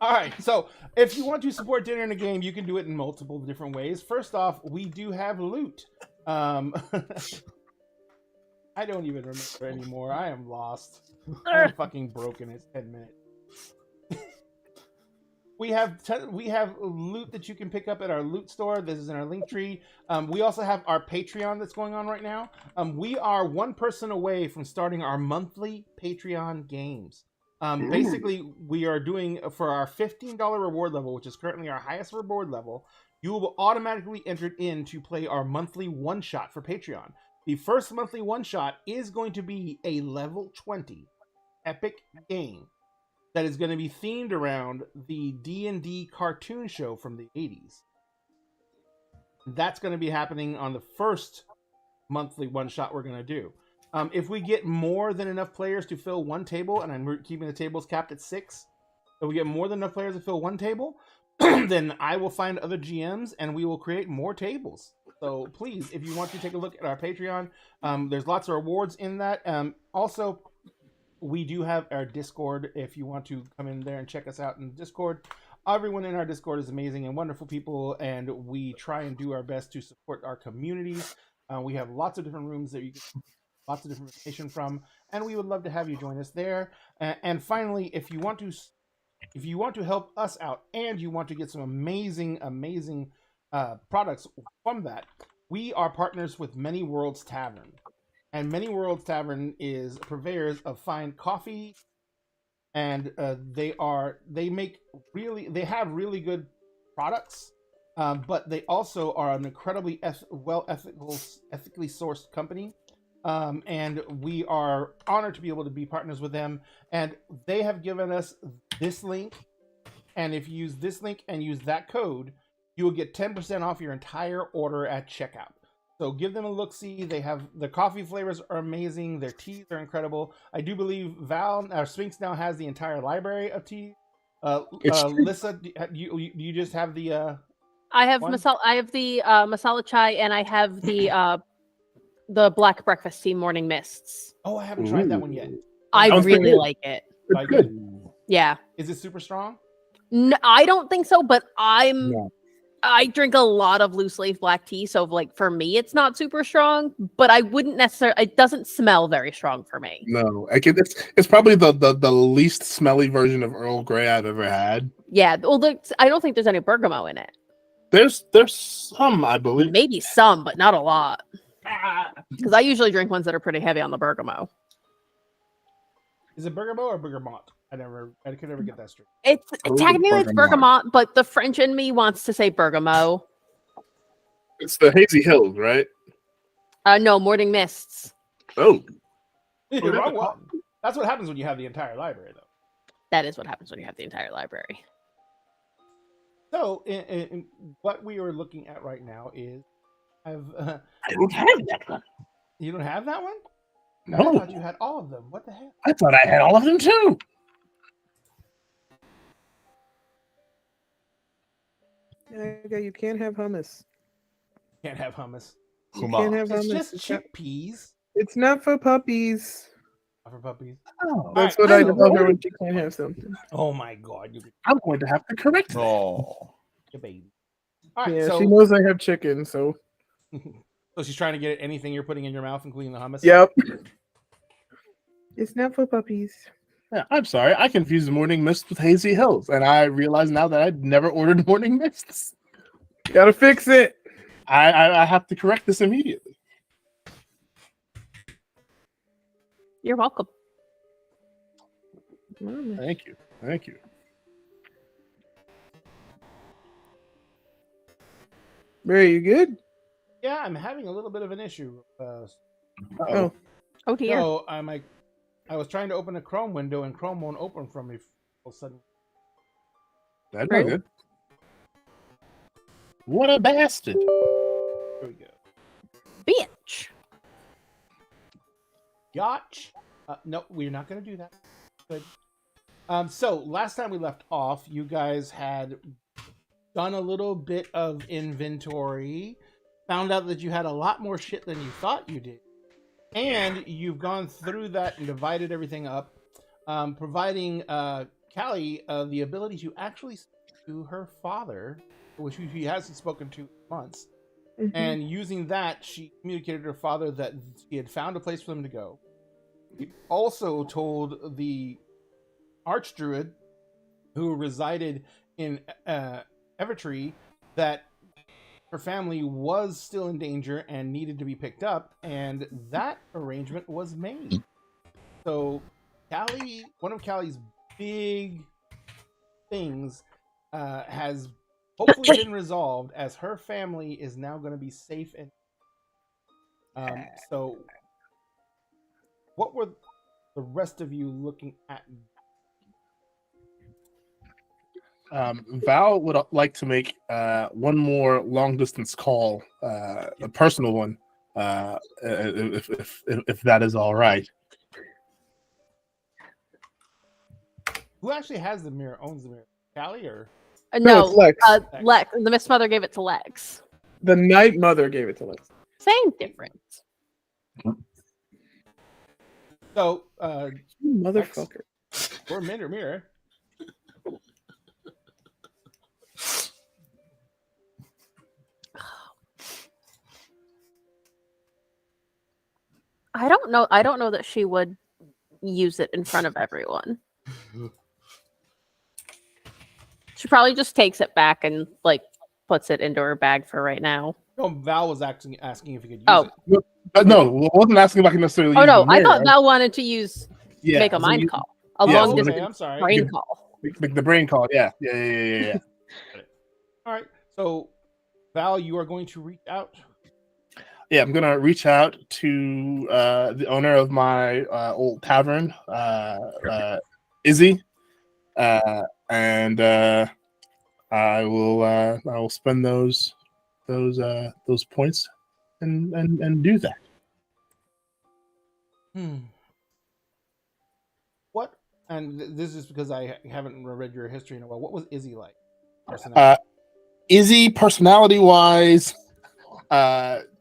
S1: All right, so if you want to support Dinner in a Game, you can do it in multiple different ways. First off, we do have loot. I don't even remember anymore. I am lost. I'm fucking broken. It's 10 minutes. We have loot that you can pick up at our loot store. This is in our link tree. We also have our Patreon that's going on right now. We are one person away from starting our monthly Patreon games. Basically, we are doing, for our $15 reward level, which is currently our highest reward level, you will automatically enter in to play our monthly one-shot for Patreon. The first monthly one-shot is going to be a level 20 epic game that is going to be themed around the D&D cartoon show from the 80s. That's going to be happening on the first monthly one-shot we're going to do. If we get more than enough players to fill one table, and I'm keeping the tables capped at 6, if we get more than enough players to fill one table, then I will find other GMs and we will create more tables. So please, if you want to take a look at our Patreon, there's lots of rewards in that. Also, we do have our Discord if you want to come in there and check us out in Discord. Everyone in our Discord is amazing and wonderful people, and we try and do our best to support our communities. We have lots of different rooms that you can lots of different information from, and we would love to have you join us there. And finally, if you want to help us out and you want to get some amazing products from that, we are partners with Many Worlds Tavern. And Many Worlds Tavern is purveyors of fine coffee, and they have really good products, but they also are an incredibly ethically sourced company. And we are honored to be able to be partners with them. And they have given us this link. And if you use this link and use that code, you will get 10% off your entire order at checkout. So give them a look-see. They have the coffee flavors are amazing. Their teas are incredible. I do believe Sphinx now has the entire library of tea. Lissa, do you just have the?
S4: I have
S1: one?
S4: I have the masala chai, and I have the black breakfast tea morning mists.
S1: Oh, I haven't tried that one yet.
S4: I
S5: Sounds pretty
S4: really
S5: good.
S4: like it.
S1: Like
S5: good.
S1: it?
S4: Yeah.
S1: Is it super strong?
S4: No, I don't think so, but I'm
S5: No.
S4: I drink a lot of loose leaf black tea, so like for me, it's not super strong. But I wouldn't necessarily. It doesn't smell very strong for me.
S5: No, it's probably the least smelly version of Earl Grey I've ever had.
S4: Yeah. Well, I don't think there's any bergamot in it.
S5: There's some, I believe.
S4: Maybe some, but not a lot. Because I usually drink ones that are pretty heavy on the bergamot.
S1: Is it bergamot or bergamot? I could never get that straight.
S4: It's
S5: Oh,
S4: technically it's bergamot, but the French in me wants to say bergamot.
S5: It's the Hazy Hills, right?
S4: No, morning mists.
S5: Oh,
S1: You're wrong one. That's what happens when you have the entire library, though.
S4: That is what happens when you have the entire library.
S1: So, what we are looking at right now is,
S5: I don't have that one.
S1: you don't have that one? I
S5: No,
S1: thought you had all of them. What the heck?
S5: I thought I had all of them too.
S2: Yeah, you can't have hummus.
S1: Can't have hummus.
S2: You can't have
S1: It's
S2: hummus.
S1: just
S2: It's not,
S1: chickpeas.
S2: it's not for puppies.
S1: Not for puppies.
S5: Oh,
S2: That's
S1: All
S2: what I
S1: right,
S2: tell her when she can't have something.
S1: Oh my god, you
S5: I'm going to have to correct that.
S3: Oh.
S1: baby. All right,
S2: Yeah,
S1: so
S2: she knows I have chicken, so
S1: so she's trying to get anything you're putting in your mouth, including the hummus.
S2: yep. It's not for puppies.
S5: Yeah, I'm sorry. I confused Morning Mist with Hazy Hills, and I realize now that I'd never ordered Morning Mists.
S2: Gotta fix it.
S5: I have to correct this immediately.
S4: You're welcome.
S2: Mama.
S5: Thank you. Thank you.
S2: Mary, you good?
S1: Yeah, I'm having a little bit of an issue.
S2: Oh,
S4: Oh dear.
S1: So I was trying to open a Chrome window and Chrome won't open from me all of a sudden.
S5: That'd
S4: Right.
S5: be good. What a bastard.
S1: Here we go.
S4: Bitch.
S1: Yatch. No, we're not going to do that. Good. So last time we left off, you guys had done a little bit of inventory, found out that you had a lot more shit than you thought you did, and you've gone through that and divided everything up, providing Callie the ability to actually speak to her father, which she hasn't spoken to in months.
S2: mhm.
S1: And using that, she communicated to her father that she had found a place for them to go. She also told the Archdruid, who resided in Evertree, that her family was still in danger and needed to be picked up, and that arrangement was made. So, Callie, one of Callie's big things has hopefully been resolved, as her family is now going to be safe. And so, what were the rest of you looking at?
S5: Val would like to make one more long distance call, a personal one, if that is all right.
S1: Who actually has the mirror, owns the mirror? Callie or?
S2: No, it's Lex.
S4: Lex. The Mist Mother gave it to Lex.
S2: The Night Mother gave it to Lex.
S4: Same difference.
S1: So,
S2: You motherfucker.
S1: or mirror.
S4: I don't know. I don't know that she would use it in front of everyone. She probably just takes it back and like puts it into her bag for right now.
S1: No, Val was asking if you could use
S4: Oh.
S1: it.
S5: No, I wasn't asking if I can necessarily.
S4: Oh
S5: use
S4: no,
S5: the
S4: I
S5: mirror.
S4: thought Val wanted to use
S5: Yeah,
S4: make a
S5: so
S4: mind
S5: you-
S4: call, a
S5: yeah,
S4: long
S5: so
S4: distance
S1: Okay, I'm sorry.
S4: brain call.
S5: the brain call. Yeah.
S1: All right. So, Val, you are going to reach out.
S5: Yeah, I'm gonna reach out to the owner of my old tavern, Izzy, and I will spend those points and do that.
S1: What? And this is because I haven't read your history in a while. What was Izzy like? Personality?
S5: Izzy, personality wise,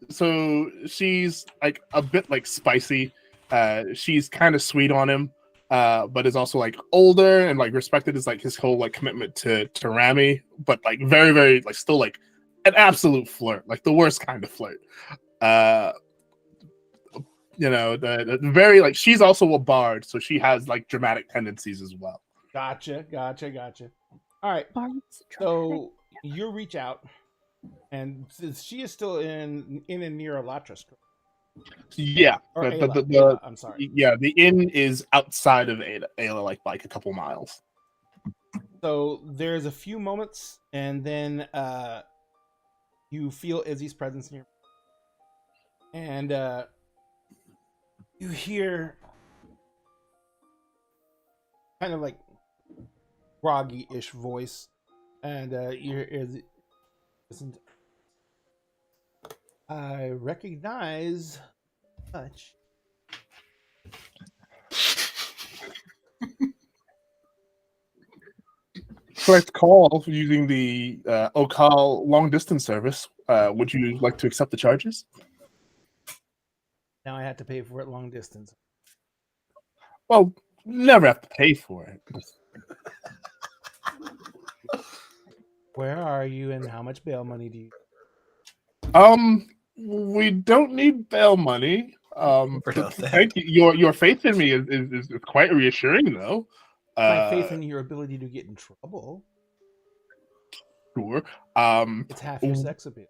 S5: so she's like a bit like spicy. She's kind of sweet on him, but is also like older and like respected as like his whole like commitment to Rami, but like very, very like still like an absolute flirt, like the worst kind of flirt. The very like she's also a bard, so she has like dramatic tendencies as well.
S1: Gotcha. All right. So you reach out, and since she is still in and near Elatris,
S5: Yeah,
S1: or
S5: but
S1: Ayla,
S5: the
S1: Ayla, I'm sorry.
S5: yeah, the inn is outside of Ayla, like a couple miles.
S1: So there's a few moments, and then you feel Izzy's presence near, and you hear kind of like groggy-ish voice, and you hear Izzy. Listen, I recognize touch.
S5: Correct call using the Okal long distance service. Would you like to accept the charges?
S1: Now I have to pay for it long distance.
S5: Well, never have to pay for it.
S1: Where are you, and how much bail money do you?
S5: We don't need bail money. Thank you. Your faith in me is quite reassuring, though.
S1: My faith in your ability to get in trouble.
S5: Sure.
S1: It's half your sex appeal.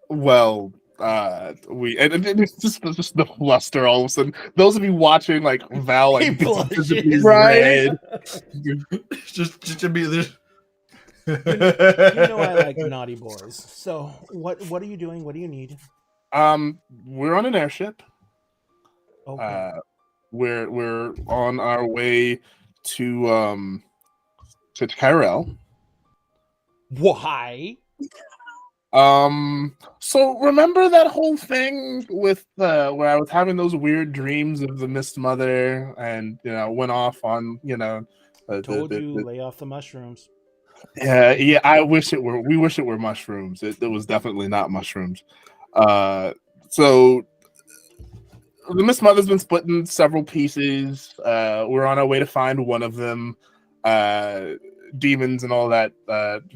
S5: Well, it's just the fluster all of a sudden. Those of you watching, like Val, like visibly red.
S3: just to be there.
S1: You know I like naughty boys. So what are you doing? What do you need?
S5: We're on an airship.
S1: Okay.
S5: We're on our way to Tyrell.
S1: Why?
S5: So remember that whole thing with where I was having those weird dreams of the Mist Mother, and went off on
S1: Told you lay off the mushrooms.
S5: Yeah. I wish it were. We wish it were mushrooms. It was definitely not mushrooms. So the Mist Mother's been split in several pieces. We're on our way to find one of them. Demons and all that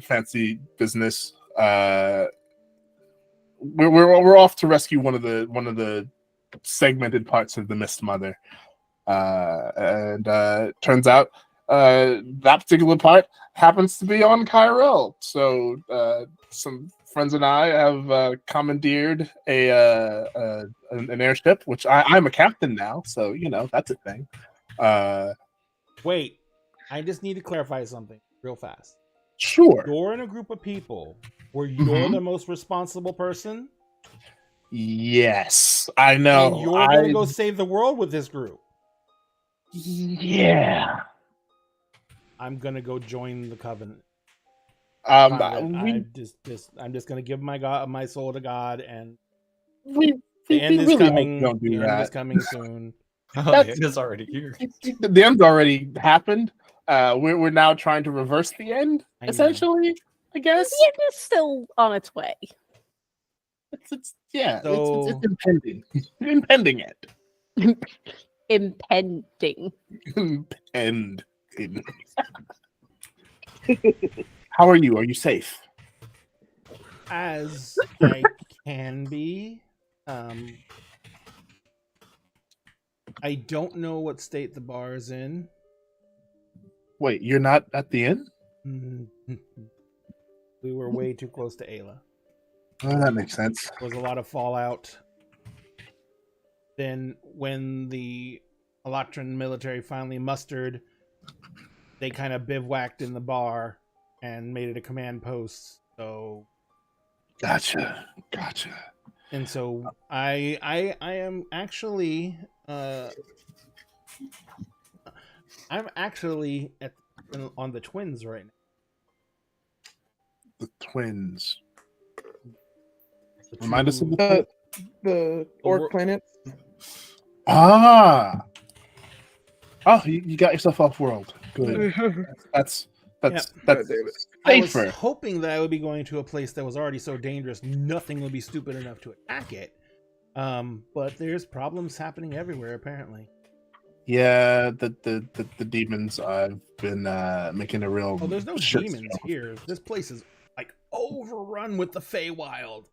S5: fancy business. We're off to rescue one of the segmented parts of the Mist Mother, and turns out that particular part happens to be on Kyrell. So some friends and I have commandeered an airship, which I'm a captain now, so that's a thing.
S1: Wait, I just need to clarify something real fast.
S5: Sure.
S1: You're in a group of people where you're the most responsible person.
S5: Yes, I know.
S1: And you're going to go save the world with this group.
S5: Yeah.
S1: I'm going to go join the Covenant.
S5: I'm
S1: just going to give my soul to God, and
S5: the
S1: end is
S5: really
S1: coming.
S5: Don't do
S1: the
S5: that.
S1: end is coming soon.
S3: It is already here.
S5: The end's already happened. We're now trying to reverse the end, essentially. I guess
S4: The end is still on its way.
S5: it's impending. Impending end.
S4: Impending.
S5: Impending. How are you? Are you safe?
S1: As I can be. I don't know what state the bar is in.
S5: Wait, you're not at the inn?
S1: We were way too close to Ayla.
S5: Oh, that makes sense.
S1: There was a lot of fallout. Then when the Elatran military finally mustered, they kind of bivouacked in the bar and made it a command post. So
S5: Gotcha.
S1: And so I am actually I'm actually on the Twins right now.
S5: The Twins.
S1: The
S5: Remind us of
S2: The orc planet.
S5: Ah. Oh, you got yourself off world. Good. That's
S2: God damn it.
S1: I was
S5: safer.
S1: hoping that I would be going to a place that was already so dangerous, nothing would be stupid enough to attack it. But there's problems happening everywhere, apparently.
S5: Yeah, the demons. I've been making a real.
S1: Oh, there's no
S5: shit
S1: demons
S5: show.
S1: here. This place is like overrun with the Feywild.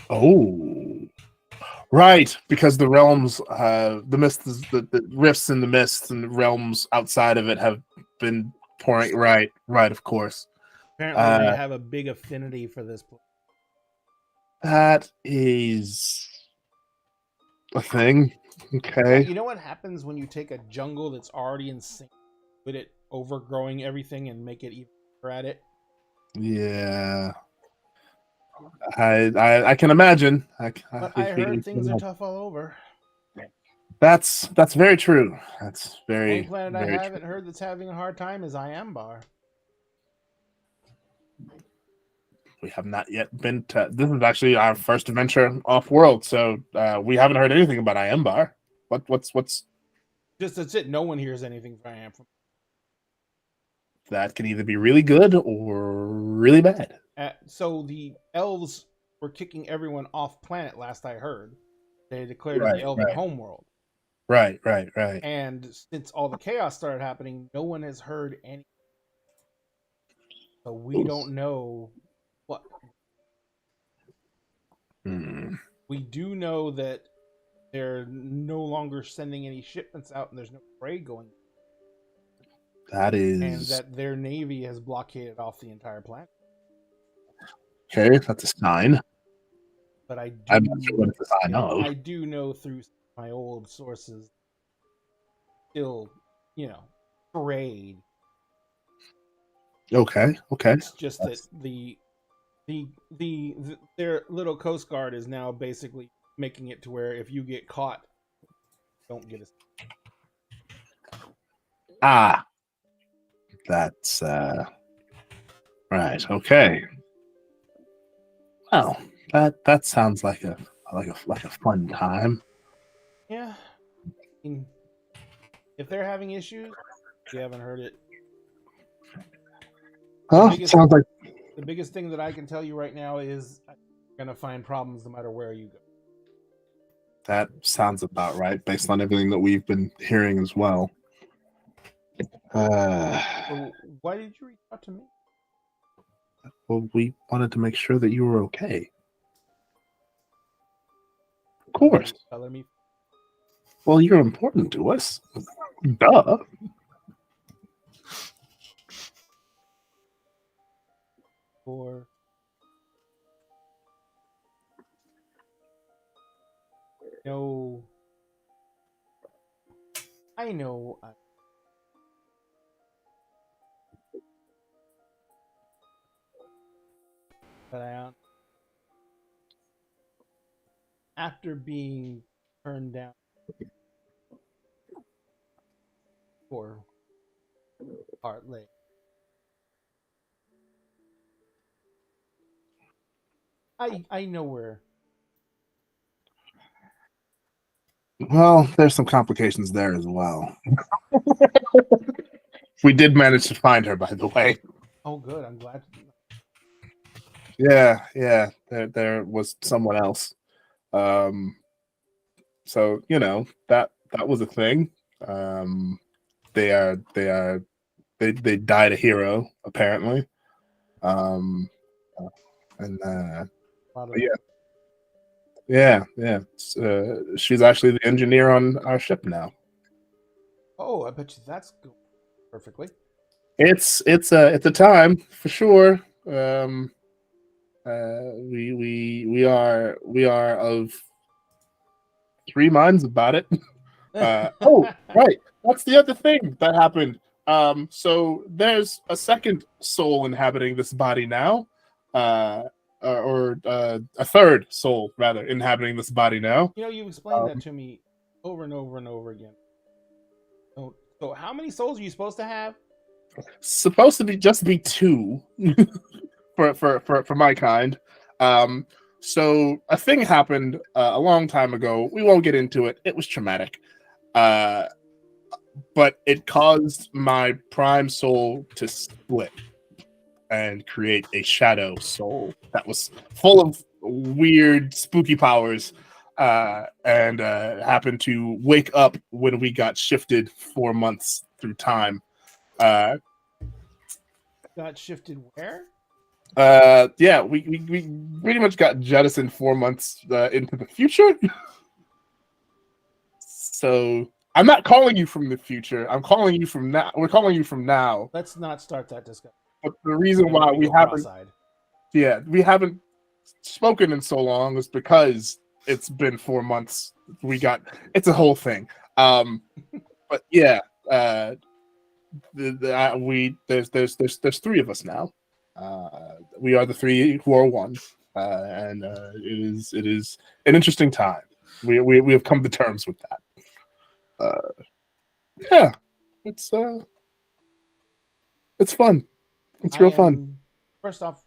S5: Oh, right, because the realms, the mist, the rifts in the mist and the realms outside of it have been pouring. Right, of course.
S1: Apparently, they have a big affinity for this place.
S5: That is a thing. Okay.
S1: You know what happens when you take a jungle that's already insane with it overgrowing everything and make it even better at it?
S5: Yeah. I can imagine.
S1: But I heard things are tough all over.
S5: That's very true. That's
S1: The
S5: very
S1: only planet I
S5: very
S1: haven't heard that's having a hard time is Iambar.
S5: We have not yet been to. This is actually our first adventure off world, so we haven't heard anything about Iambar. What's
S1: Just that's it. No one hears anything from Iambar.
S5: that can either be really good or really bad.
S1: So the elves were kicking everyone off planet. Last I heard, they declared it
S5: Right,
S1: the Elven
S5: right.
S1: homeworld.
S5: Right.
S1: And since all the chaos started happening, no one has heard any. So we don't know what. We do know that they're no longer sending any shipments out, and there's no trade going.
S5: That is,
S1: And that their navy has blockaded off the entire planet.
S5: okay. That's a sign.
S1: But I do,
S5: I'm not sure what it's a sign of.
S1: I do know through my old sources, still, trade.
S5: Okay.
S1: It's just that their little coast guard is now basically making it to where if you get caught, don't get us.
S5: That's right. Okay. Well, that sounds like a fun time.
S1: Yeah. I mean, if they're having issues, we haven't heard it.
S5: Oh,
S1: biggest-
S5: sounds like
S1: The biggest thing that I can tell you right now is you're gonna find problems no matter where you go.
S5: that sounds about right based on everything that we've been hearing as well.
S1: So why did you reach out to me?
S5: Well, we wanted to make sure that you were okay. Of course.
S1: Color me.
S5: Well, you're important to us. Duh.
S1: For no, I know. But after being turned down for Heartlake, I know where.
S5: Well, there's some complications there as well. We did manage to find her, by the way.
S1: Oh, good. I'm glad.
S5: Yeah. There was someone else. So that was a thing. They died a hero apparently. Yeah. She's actually the engineer on our ship now.
S1: Oh, I bet you that's good. Perfectly.
S5: It's a time for sure. We are of three minds about it. Oh, right. That's the other thing that happened. So there's a second soul inhabiting this body now. Or a third soul rather inhabiting this body now.
S1: You've explained that to me over and over and over again. So how many souls are you supposed to have?
S5: Supposed to be just be two for my kind. So a thing happened a long time ago. We won't get into it. It was traumatic. But it caused my prime soul to split and create a shadow soul that was full of weird, spooky powers, and happened to wake up when we got shifted 4 months through time.
S1: Got shifted where?
S5: Yeah, we pretty much got jettisoned 4 months into the future. So I'm not calling you from the future. I'm calling you from now. We're calling you from now.
S1: Let's not start that discussion.
S5: But the reason why we
S1: Go
S5: haven't,
S1: cross-eyed.
S5: we haven't spoken in so long is because it's been 4 months. It's a whole thing. But yeah, there's three of us now. We are the three who are one, and it is an interesting time. We have come to terms with that. Yeah, it's fun. It's real fun.
S1: First off,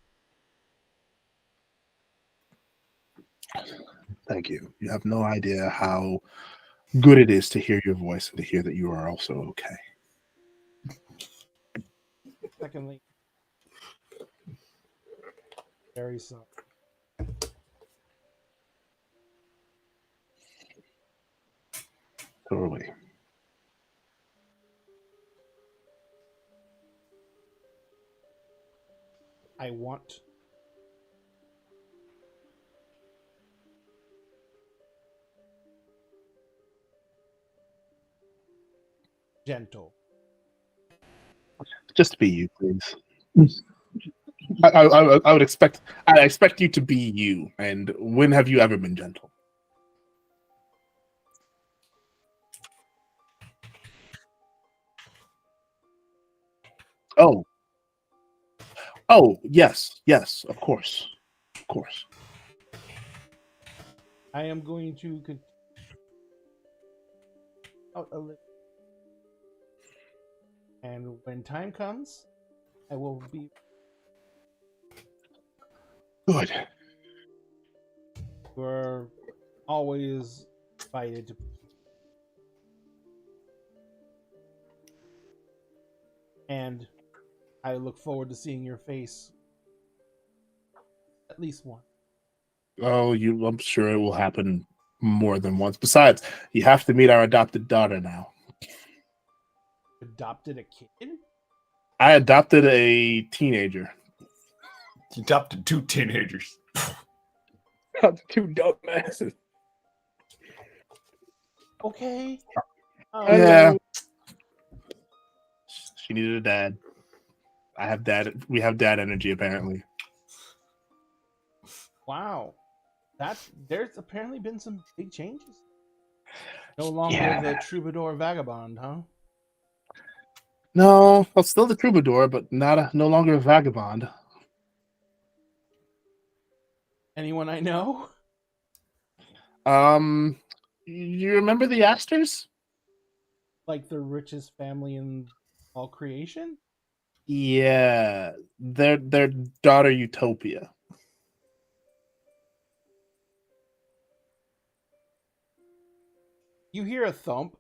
S5: Thank you. You have no idea how good it is to hear your voice and to hear that you are also okay.
S1: secondly, very sorry.
S5: Totally.
S1: I want gentle.
S5: Just be you, please. I would expect. I expect you to be you. And when have you ever been gentle? Oh. Oh, yes, of course.
S1: I am going to out a little. And when time comes, I will be
S5: Good.
S1: You're always invited to. And I look forward to seeing your face at least once.
S5: Oh, I'm sure it will happen more than once. Besides, you have to meet our adopted daughter now.
S1: Adopted a kid?
S5: I adopted a teenager.
S3: You adopted 2 teenagers.
S2: Two dumbasses.
S1: Okay.
S5: Yeah. She needed a dad. I have dad. We have dad energy, apparently.
S1: Wow. There's apparently been some big changes. No longer the troubadour vagabond, huh?
S5: No, well, still the troubadour, but no longer a vagabond.
S1: Anyone I know?
S5: You remember the Astors?
S1: Like the richest family in all creation?
S5: Yeah, their daughter Utopia.
S1: You hear a thump.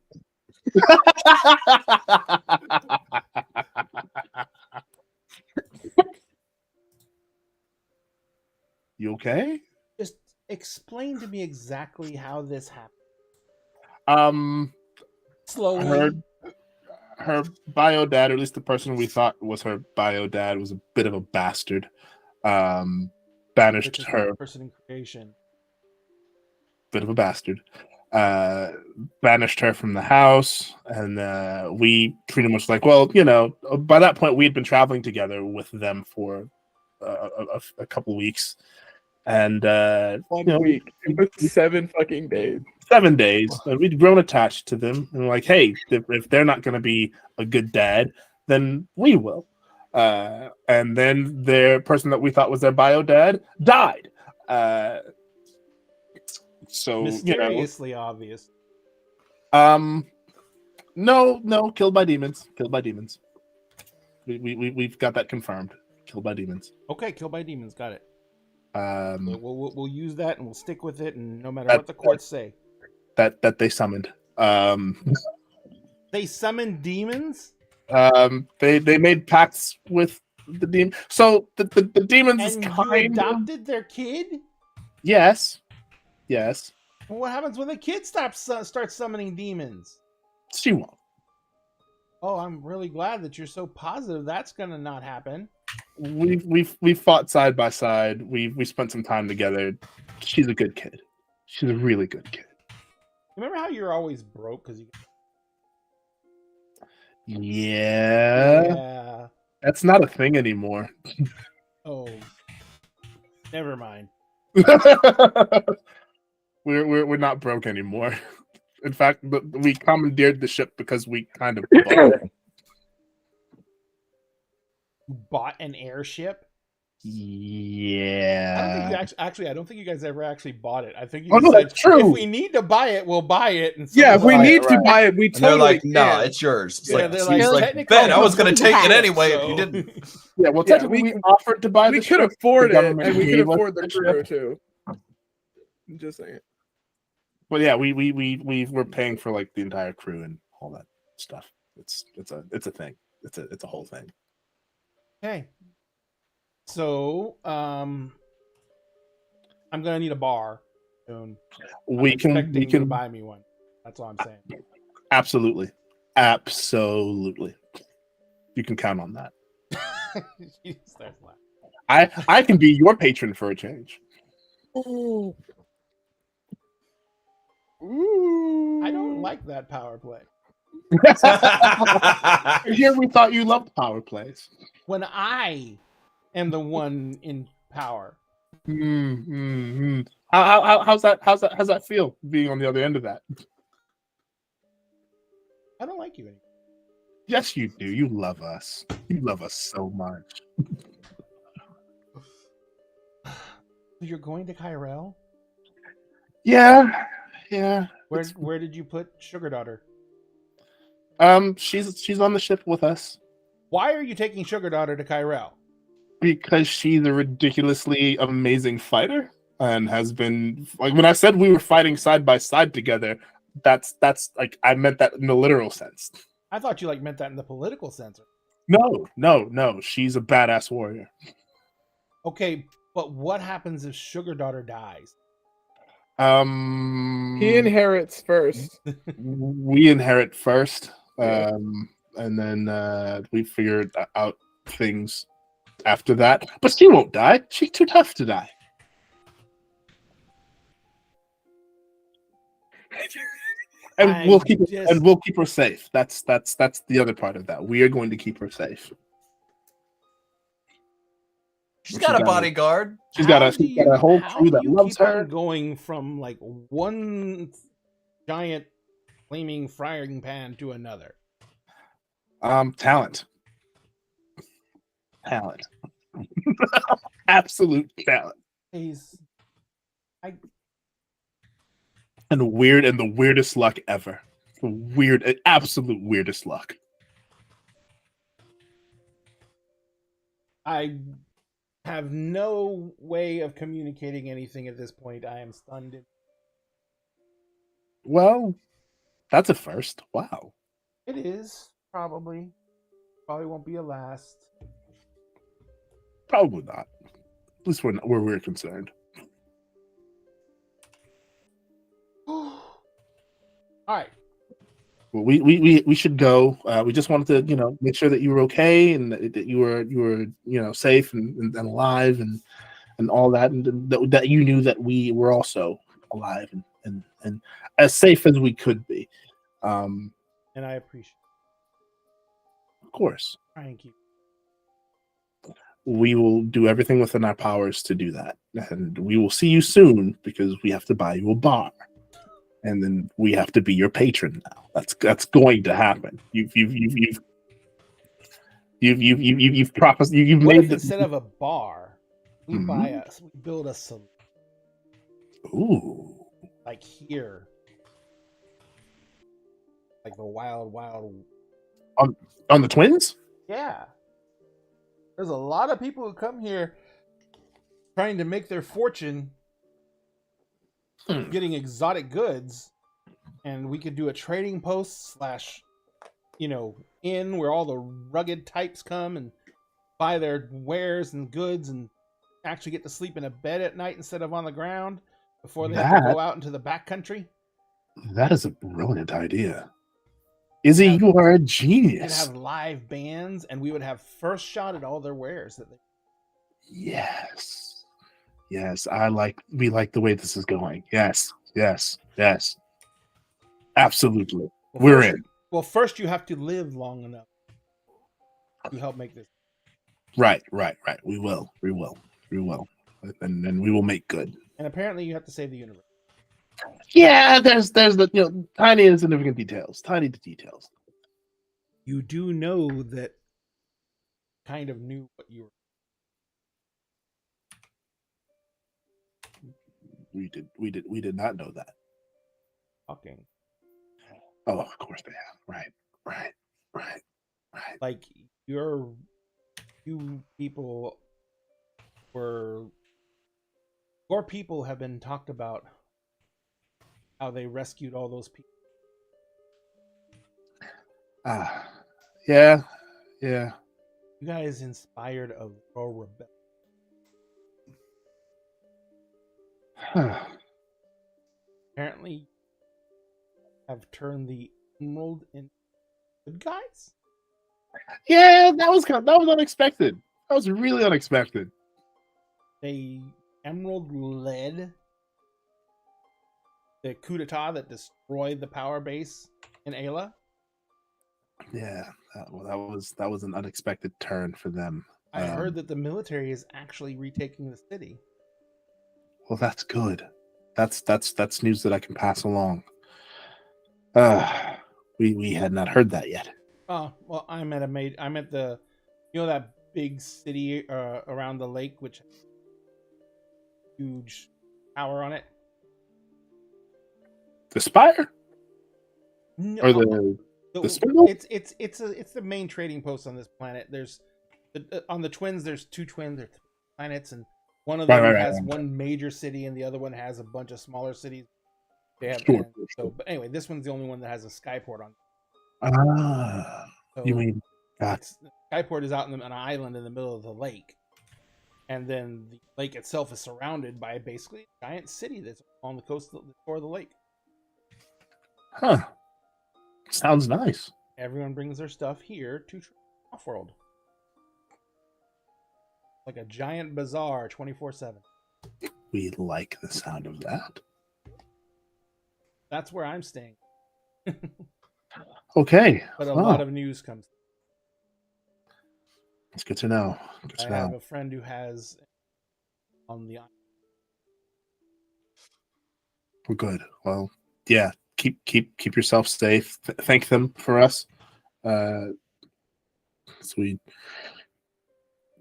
S5: You okay?
S1: Just explain to me exactly how this happened. Slowly.
S5: Her bio dad, or at least the person we thought was her bio dad, was a bit of a bastard. Banished her.
S1: Person in creation.
S5: Bit of a bastard. Banished her from the house, and we pretty much like, well, by that point we had been traveling together with them for a couple weeks, and
S2: 1 week. It took 7 fucking days.
S5: 7 days, and we'd grown attached to them, and we're like, hey, if they're not going to be a good dad, then we will. And then their person that we thought was their bio dad died. So
S1: mysteriously obvious.
S5: No, killed by demons. We've got that confirmed. Killed by demons.
S1: Okay, killed by demons. Got it. We'll use that and we'll stick with it, and no matter what the courts say.
S5: That they summoned.
S1: They summoned demons.
S5: They made pacts with the demon. So the demons.
S1: And you adopted their kid.
S5: Yes.
S1: Well, what happens when the kid starts summoning demons?
S5: She won't.
S1: Oh, I'm really glad that you're so positive that's gonna not happen.
S5: we've fought side by side. We spent some time together. She's a good kid. She's a really good kid.
S1: Remember how you're always broke because you?
S5: Yeah, that's not a thing anymore.
S1: Oh, never mind.
S5: We're not broke anymore. In fact, we commandeered the ship because we kind of bought it.
S1: You bought an airship.
S5: Yeah.
S1: I don't think you actually. I don't think you guys ever actually bought it. I think you
S5: Oh, no,
S1: said,
S5: that's true.
S1: if we need to buy it, we'll buy it. And
S2: Yeah, if we
S3: Right,
S2: need to
S3: right.
S2: buy it, we
S3: And they're
S2: totally
S3: like, nah,
S2: can.
S3: it's yours. It's
S1: Yeah,
S3: like,
S1: they're
S3: he's
S1: like,
S3: like,
S1: technically,
S3: Ben, I was going to
S4: we
S3: take
S4: have
S3: it
S4: it,
S3: anyway if
S1: so-
S3: you didn't.
S5: Yeah, well,
S2: Yeah,
S5: technically,
S2: we-
S5: we offered to buy
S2: We
S5: the
S2: could
S5: ship.
S2: afford
S5: The
S2: it,
S5: government
S2: and we could
S5: gave us
S2: afford the
S5: the
S2: crew
S5: ship.
S2: too. I'm just saying.
S5: But yeah, we were paying for like the entire crew and all that stuff. It's a thing. It's a whole thing.
S1: Okay. So, I'm gonna need a bar soon.
S5: We
S1: I'm
S5: can
S1: expecting
S5: we
S1: you to
S5: can
S1: buy me one. That's all I'm saying.
S5: absolutely. You can count on that.
S1: She starts laughing.
S5: I can be your patron for a change.
S2: Ooh.
S1: I don't like that power play.
S5: Here we thought you loved power plays.
S1: When I am the one in power.
S5: How's that feel being on the other end of that?
S1: I don't like you anymore.
S5: Yes, you do. You love us. You love us so much.
S1: You're going to Kyrell?
S5: Yeah.
S1: Where did you put Sugar Daughter?
S5: She's on the ship with us
S1: Why are you taking Sugar Daughter to Kyrell?
S5: because she's a ridiculously amazing fighter and has been like when I said we were fighting side by side together. That's like I meant that in the literal sense.
S1: I thought you meant that in the political sense.
S5: No. She's a badass warrior.
S1: Okay, but what happens if Sugar Daughter dies?
S2: He inherits first.
S5: We inherit first, and then we figure out things after that. But she won't die. She's too tough to die. And we'll keep her safe. That's the other part of that. We are going to keep her safe.
S3: She's got a bodyguard.
S5: She's got a whole crew that loves her.
S1: Going from one giant flaming frying pan to another.
S5: Talent. Absolute talent. And the weirdest luck ever. Absolute weirdest luck.
S1: I have no way of communicating anything at this point. I am stunned.
S5: Well, that's a first. Wow.
S1: It is probably won't be a last.
S5: Probably not. At least where we're concerned.
S1: All right.
S5: Well, we should go. We just wanted to, make sure that you were okay and that you were, safe and alive and all that, and that you knew that we were also alive and as safe as we could be.
S1: And I appreciate
S5: Of course.
S1: it. Try and keep.
S5: We will do everything within our powers to do that, and we will see you soon because we have to buy you a bar. And then we have to be your patron now. That's going to happen. You've promised. You've
S1: What
S5: made
S1: if instead of a bar, we we build a saloon
S5: Ooh.
S1: like here, like the wild.
S5: On the Twins?
S1: Yeah. There's a lot of people who come here trying to make their fortune getting exotic goods, and we could do a trading post / inn where all the rugged types come and buy their wares and goods and actually get to sleep in a bed at night instead of on the ground before they have to go out into the backcountry.
S5: That is a brilliant idea. Izzy,
S1: have-
S5: you are a
S1: We'd
S5: genius.
S1: have live bands, and we would have first shot at all their wares.
S5: Yes. Yes, we like the way this is going. Yes. Absolutely. We're
S1: first,
S5: in.
S1: Well, first you have to live long enough to help make this.
S5: Right. We will. And then we will make good.
S1: And apparently, you have to save the universe.
S5: Yeah, there's the tiny insignificant details. Tiny details.
S1: You do know that kind of knew what you were.
S5: We did not know that.
S1: Talking.
S5: Oh, of course they have. Right.
S1: Like you people were, your people have been talked about how they rescued all those people.
S5: Yeah.
S1: You guys inspired a rebellion. Apparently, have turned the Emerald into good guys.
S5: Yeah, that was unexpected. That was really unexpected.
S1: The Emerald led the coup d'etat that destroyed the power base in Ayla.
S5: Yeah, that was an unexpected turn for them.
S1: I heard that the military is actually retaking the city.
S5: Well, that's good. That's news that I can pass along. We had not heard that yet.
S1: Oh well, I'm at the, that big city around the lake, which has a huge tower on it.
S5: The Spire
S1: No,
S5: or the Spindle?
S1: It's the main trading post on this planet. There's on the twins. There's two twins. There's planets, and one of them has one major city, and the other one has a bunch of smaller cities. They have
S5: Sure.
S1: but anyway, this one's the only one that has a skyport on. So
S5: you mean
S1: Skyport is out in an island in the middle of the lake, and then the lake itself is surrounded by basically a giant city that's on the coast of the shore of the lake.
S5: Huh. Sounds nice.
S1: Everyone brings their stuff here to Offworld. Like a giant bazaar 24/7.
S5: We like the sound of that.
S1: That's where I'm staying.
S5: Okay.
S1: But a lot of news comes.
S5: It's good to know.
S1: I have a friend who has on the island.
S5: We're good. Well, yeah. Keep yourself safe. Thank them for us. Sweet.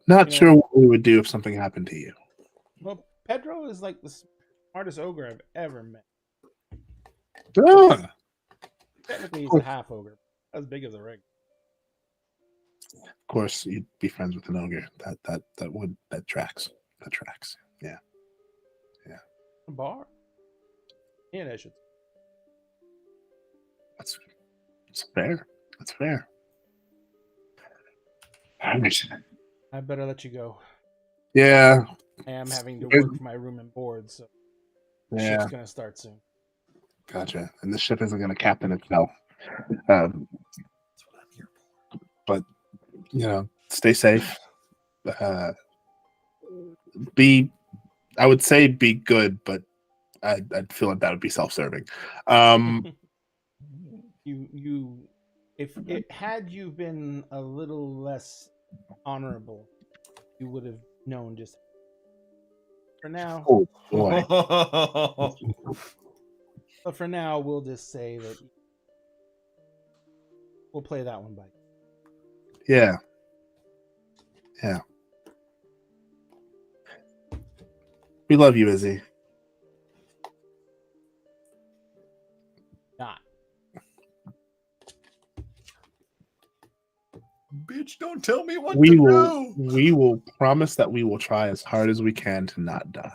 S5: Not sure what we would do if something happened to you.
S1: Well, Pedro is like the smartest ogre I've ever met. Technically, he's a half ogre, as big as a ring.
S5: Of course, you'd be friends with an ogre. That tracks. Yeah.
S1: A bar. Yeah, I should.
S5: That's fair.
S1: I better let you go.
S5: Yeah.
S1: I am having to work for my room and board, so
S5: Yeah.
S1: shit's gonna start soon.
S5: Gotcha. And the ship isn't going to captain itself. But stay safe. I would say be good, but I'd feel like that would be self-serving.
S1: If it had you been a little less honorable, you would have known. Just for now.
S5: Oh boy.
S1: But for now, we'll just say that we'll play that one by.
S5: Yeah. We love you, Izzy.
S1: Not.
S3: Bitch, don't tell me what
S5: We
S3: to
S5: will.
S3: do.
S5: We will promise that we will try as hard as we can to not die.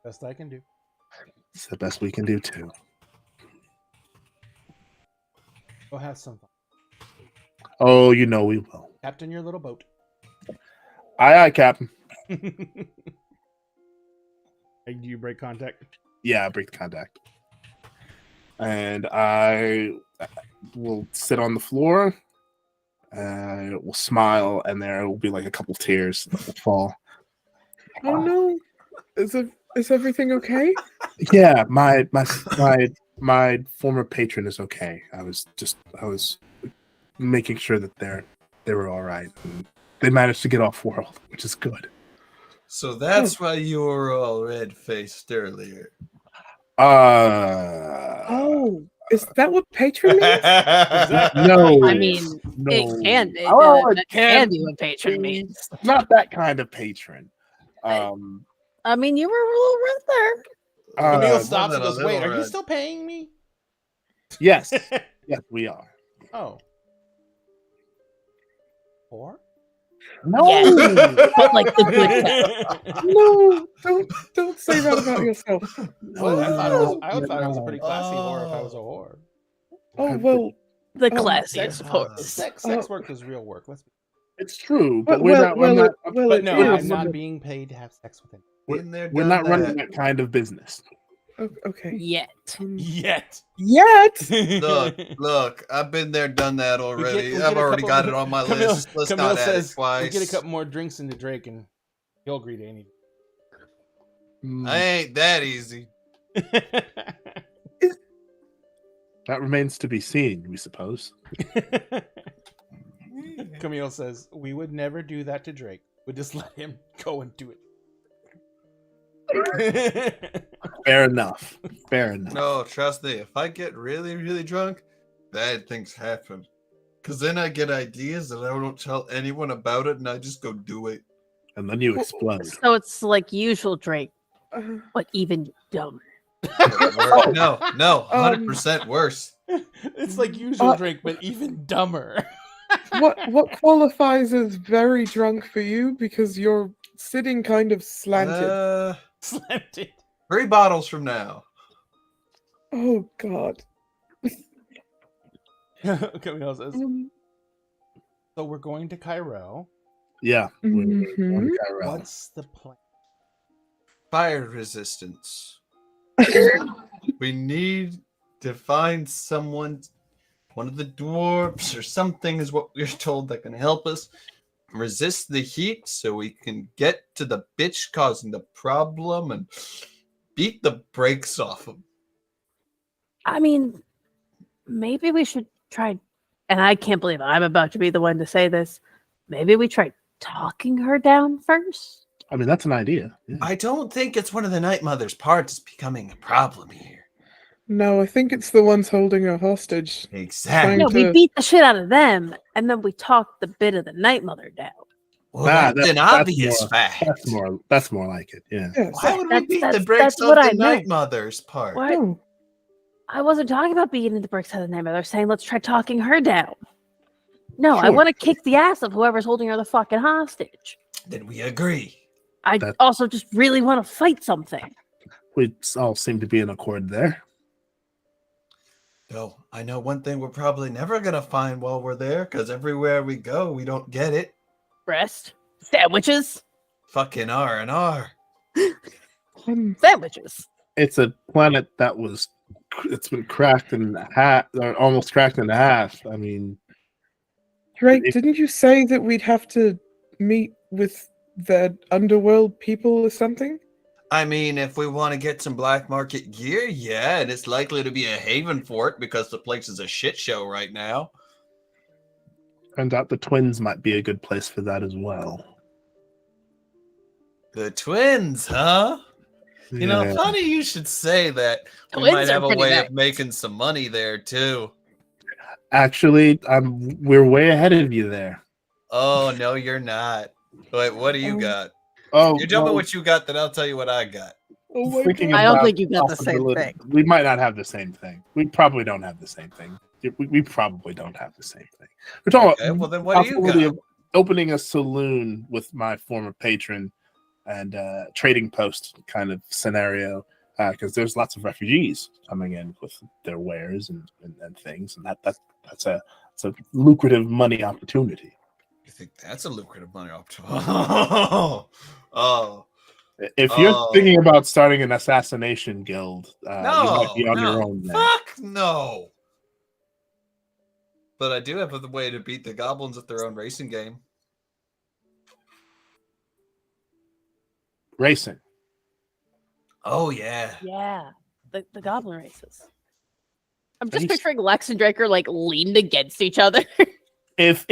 S1: Best I can do.
S5: It's the best we can do too.
S1: Go have some fun.
S5: Oh, we will.
S1: Captain your little boat.
S5: Aye, Captain.
S1: Hey, do you break contact?
S5: Yeah, break the contact. And I will sit on the floor. Will smile, and there will be like a couple tears that will fall.
S2: Oh no. Is everything okay?
S5: Yeah, my former patron is okay. I was making sure that they were all right. And they managed to get off world, which is good.
S3: So that's why you were all red-faced earlier.
S2: Oh, is that what patron means?
S5: No.
S4: I mean,
S5: no.
S4: it can. It,
S5: Oh,
S4: that
S5: it
S4: can
S5: can
S4: be what patron means.
S5: It's not that kind of patron.
S4: I mean, you were a little red there.
S1: Camille
S5: Uh,
S1: stops and
S3: more
S1: goes,
S3: than a
S1: "Wait,
S3: little
S1: are you
S3: red.
S1: still paying me?"
S5: yes, yes, we are.
S1: Oh. 4?
S5: No,
S4: But like the good kind.
S2: No, don't say that about yourself.
S1: Well, I thought it was a
S5: no.
S1: pretty classy whore if I was a whore.
S2: Oh well,
S4: The
S2: Oh,
S4: classiest horse.
S1: Sex work is real work. Let's be.
S5: It's true, but
S2: well,
S5: we're not.
S2: well,
S5: we're not,
S2: well,
S1: But
S2: it
S1: no,
S2: is.
S1: I'm not being paid to have sex with him
S3: Been there,
S5: we're
S3: done
S5: not running
S3: that.
S5: that kind of business.
S2: Okay.
S4: Yet.
S1: yet.
S2: Yet.
S3: Look, I've been there, done that already.
S1: we
S3: I've
S1: get a
S3: already
S1: couple-
S3: got it on my
S1: Camille-
S3: list. Let's
S1: Camille
S3: not add
S1: says
S3: it twice.
S1: we get a couple more drinks into Drake and he'll agree to anything.
S3: I ain't that easy.
S5: That remains to be seen, we suppose.
S1: Camille says we would never do that to Drake. We'd just let him go and do it.
S5: Fair enough. Fair enough.
S3: No, trust me. If I get really, really drunk, bad things happen. Because then I get ideas and I don't tell anyone about it and I just go do it.
S5: And then you explode.
S4: So it's like usual Drake,
S2: Uh,
S4: but even dumber.
S3: No, 100% worse.
S1: It's like usual Drake, but even dumber.
S2: what qualifies as very drunk for you? Because you're sitting kind of slanted.
S1: Slanted.
S3: 3 bottles from now.
S2: Oh God.
S1: Camille says, so we're going to Cairo.
S5: Yeah.
S2: Mhm.
S5: on Cairo.
S1: What's the plan?
S3: Fire resistance. We need to find someone, one of the dwarves or something is what we're told that can help us resist the heat so we can get to the bitch causing the problem and beat the brakes off him.
S4: I mean, maybe we should try, and I can't believe I'm about to be the one to say this. Maybe we try talking her down first.
S5: I mean, that's an idea. Yeah.
S3: I don't think it's one of the Night Mother's parts becoming a problem here.
S2: No, I think it's the ones holding her hostage.
S3: Exactly.
S4: No, we
S2: to-
S4: beat the shit out of them, and then we talk the bit of the Night Mother down.
S3: Well,
S5: Nah,
S3: that's an
S5: that's
S3: obvious
S5: more-
S3: fact.
S5: That's more like it. Yeah.
S2: Yes.
S3: Why would we beat the
S4: That's
S3: brakes
S4: what
S3: off
S4: I
S3: the Night
S4: meant.
S3: Mother's part?
S4: What?
S2: No.
S4: I wasn't talking about beating the bricks out of the Night Mother. I was saying let's try talking her down. No, I
S5: Sure.
S4: want to kick the ass of whoever's holding her the fucking hostage.
S3: Then we agree.
S4: I
S5: That-
S4: also just really want to fight something.
S5: We all seem to be in accord there.
S3: Though I know one thing we're probably never gonna find while we're there, because everywhere we go, we don't get it.
S4: Breast, sandwiches,
S3: Fucking R&R.
S4: sandwiches.
S5: It's a planet that it's been cracked in half, or almost cracked in half. I mean,
S2: Drake,
S5: If-
S2: didn't you say that we'd have to meet with the underworld people or something?
S3: I mean, if we want to get some black market gear, yeah, and it's likely to be a haven for it because the place is a shit show right now.
S5: turns out the twins might be a good place for that as well.
S3: The twins, huh? You know,
S5: Yeah.
S3: funny you should say that. We
S4: Twins
S3: might
S4: are
S3: have a
S4: pretty
S3: way
S4: nice.
S3: of making some money there too.
S5: Actually, we're way ahead of you there.
S3: Oh no, you're not. Wait, what do you got?
S5: Oh,
S3: You tell me
S5: well,
S3: what you got, then I'll tell you what I got.
S2: Oh my
S5: thinking
S2: God.
S4: I don't
S5: about
S4: think you got the same
S5: possibility-
S4: thing.
S5: We might not have the same thing. We probably don't have the same thing. We probably don't have the same thing. We're talking
S3: Okay,
S5: about
S3: well then what do you
S5: possibility
S3: got?
S5: of opening a saloon with my former patron and trading post kind of scenario, because there's lots of refugees coming in with their wares and things, and that's a lucrative money opportunity.
S3: You think that's a lucrative money opportunity? Oh,
S5: If you're
S3: Oh.
S5: thinking about starting an assassination guild, you might
S3: No,
S5: be on your
S3: no,
S5: own. There.
S3: fuck no. But I do have a way to beat the goblins at their own racing game.
S5: Racing.
S3: Oh yeah.
S4: Yeah, the goblin races. I'm just
S5: Race-
S4: picturing Lex and Draker like leaned against each other.
S5: If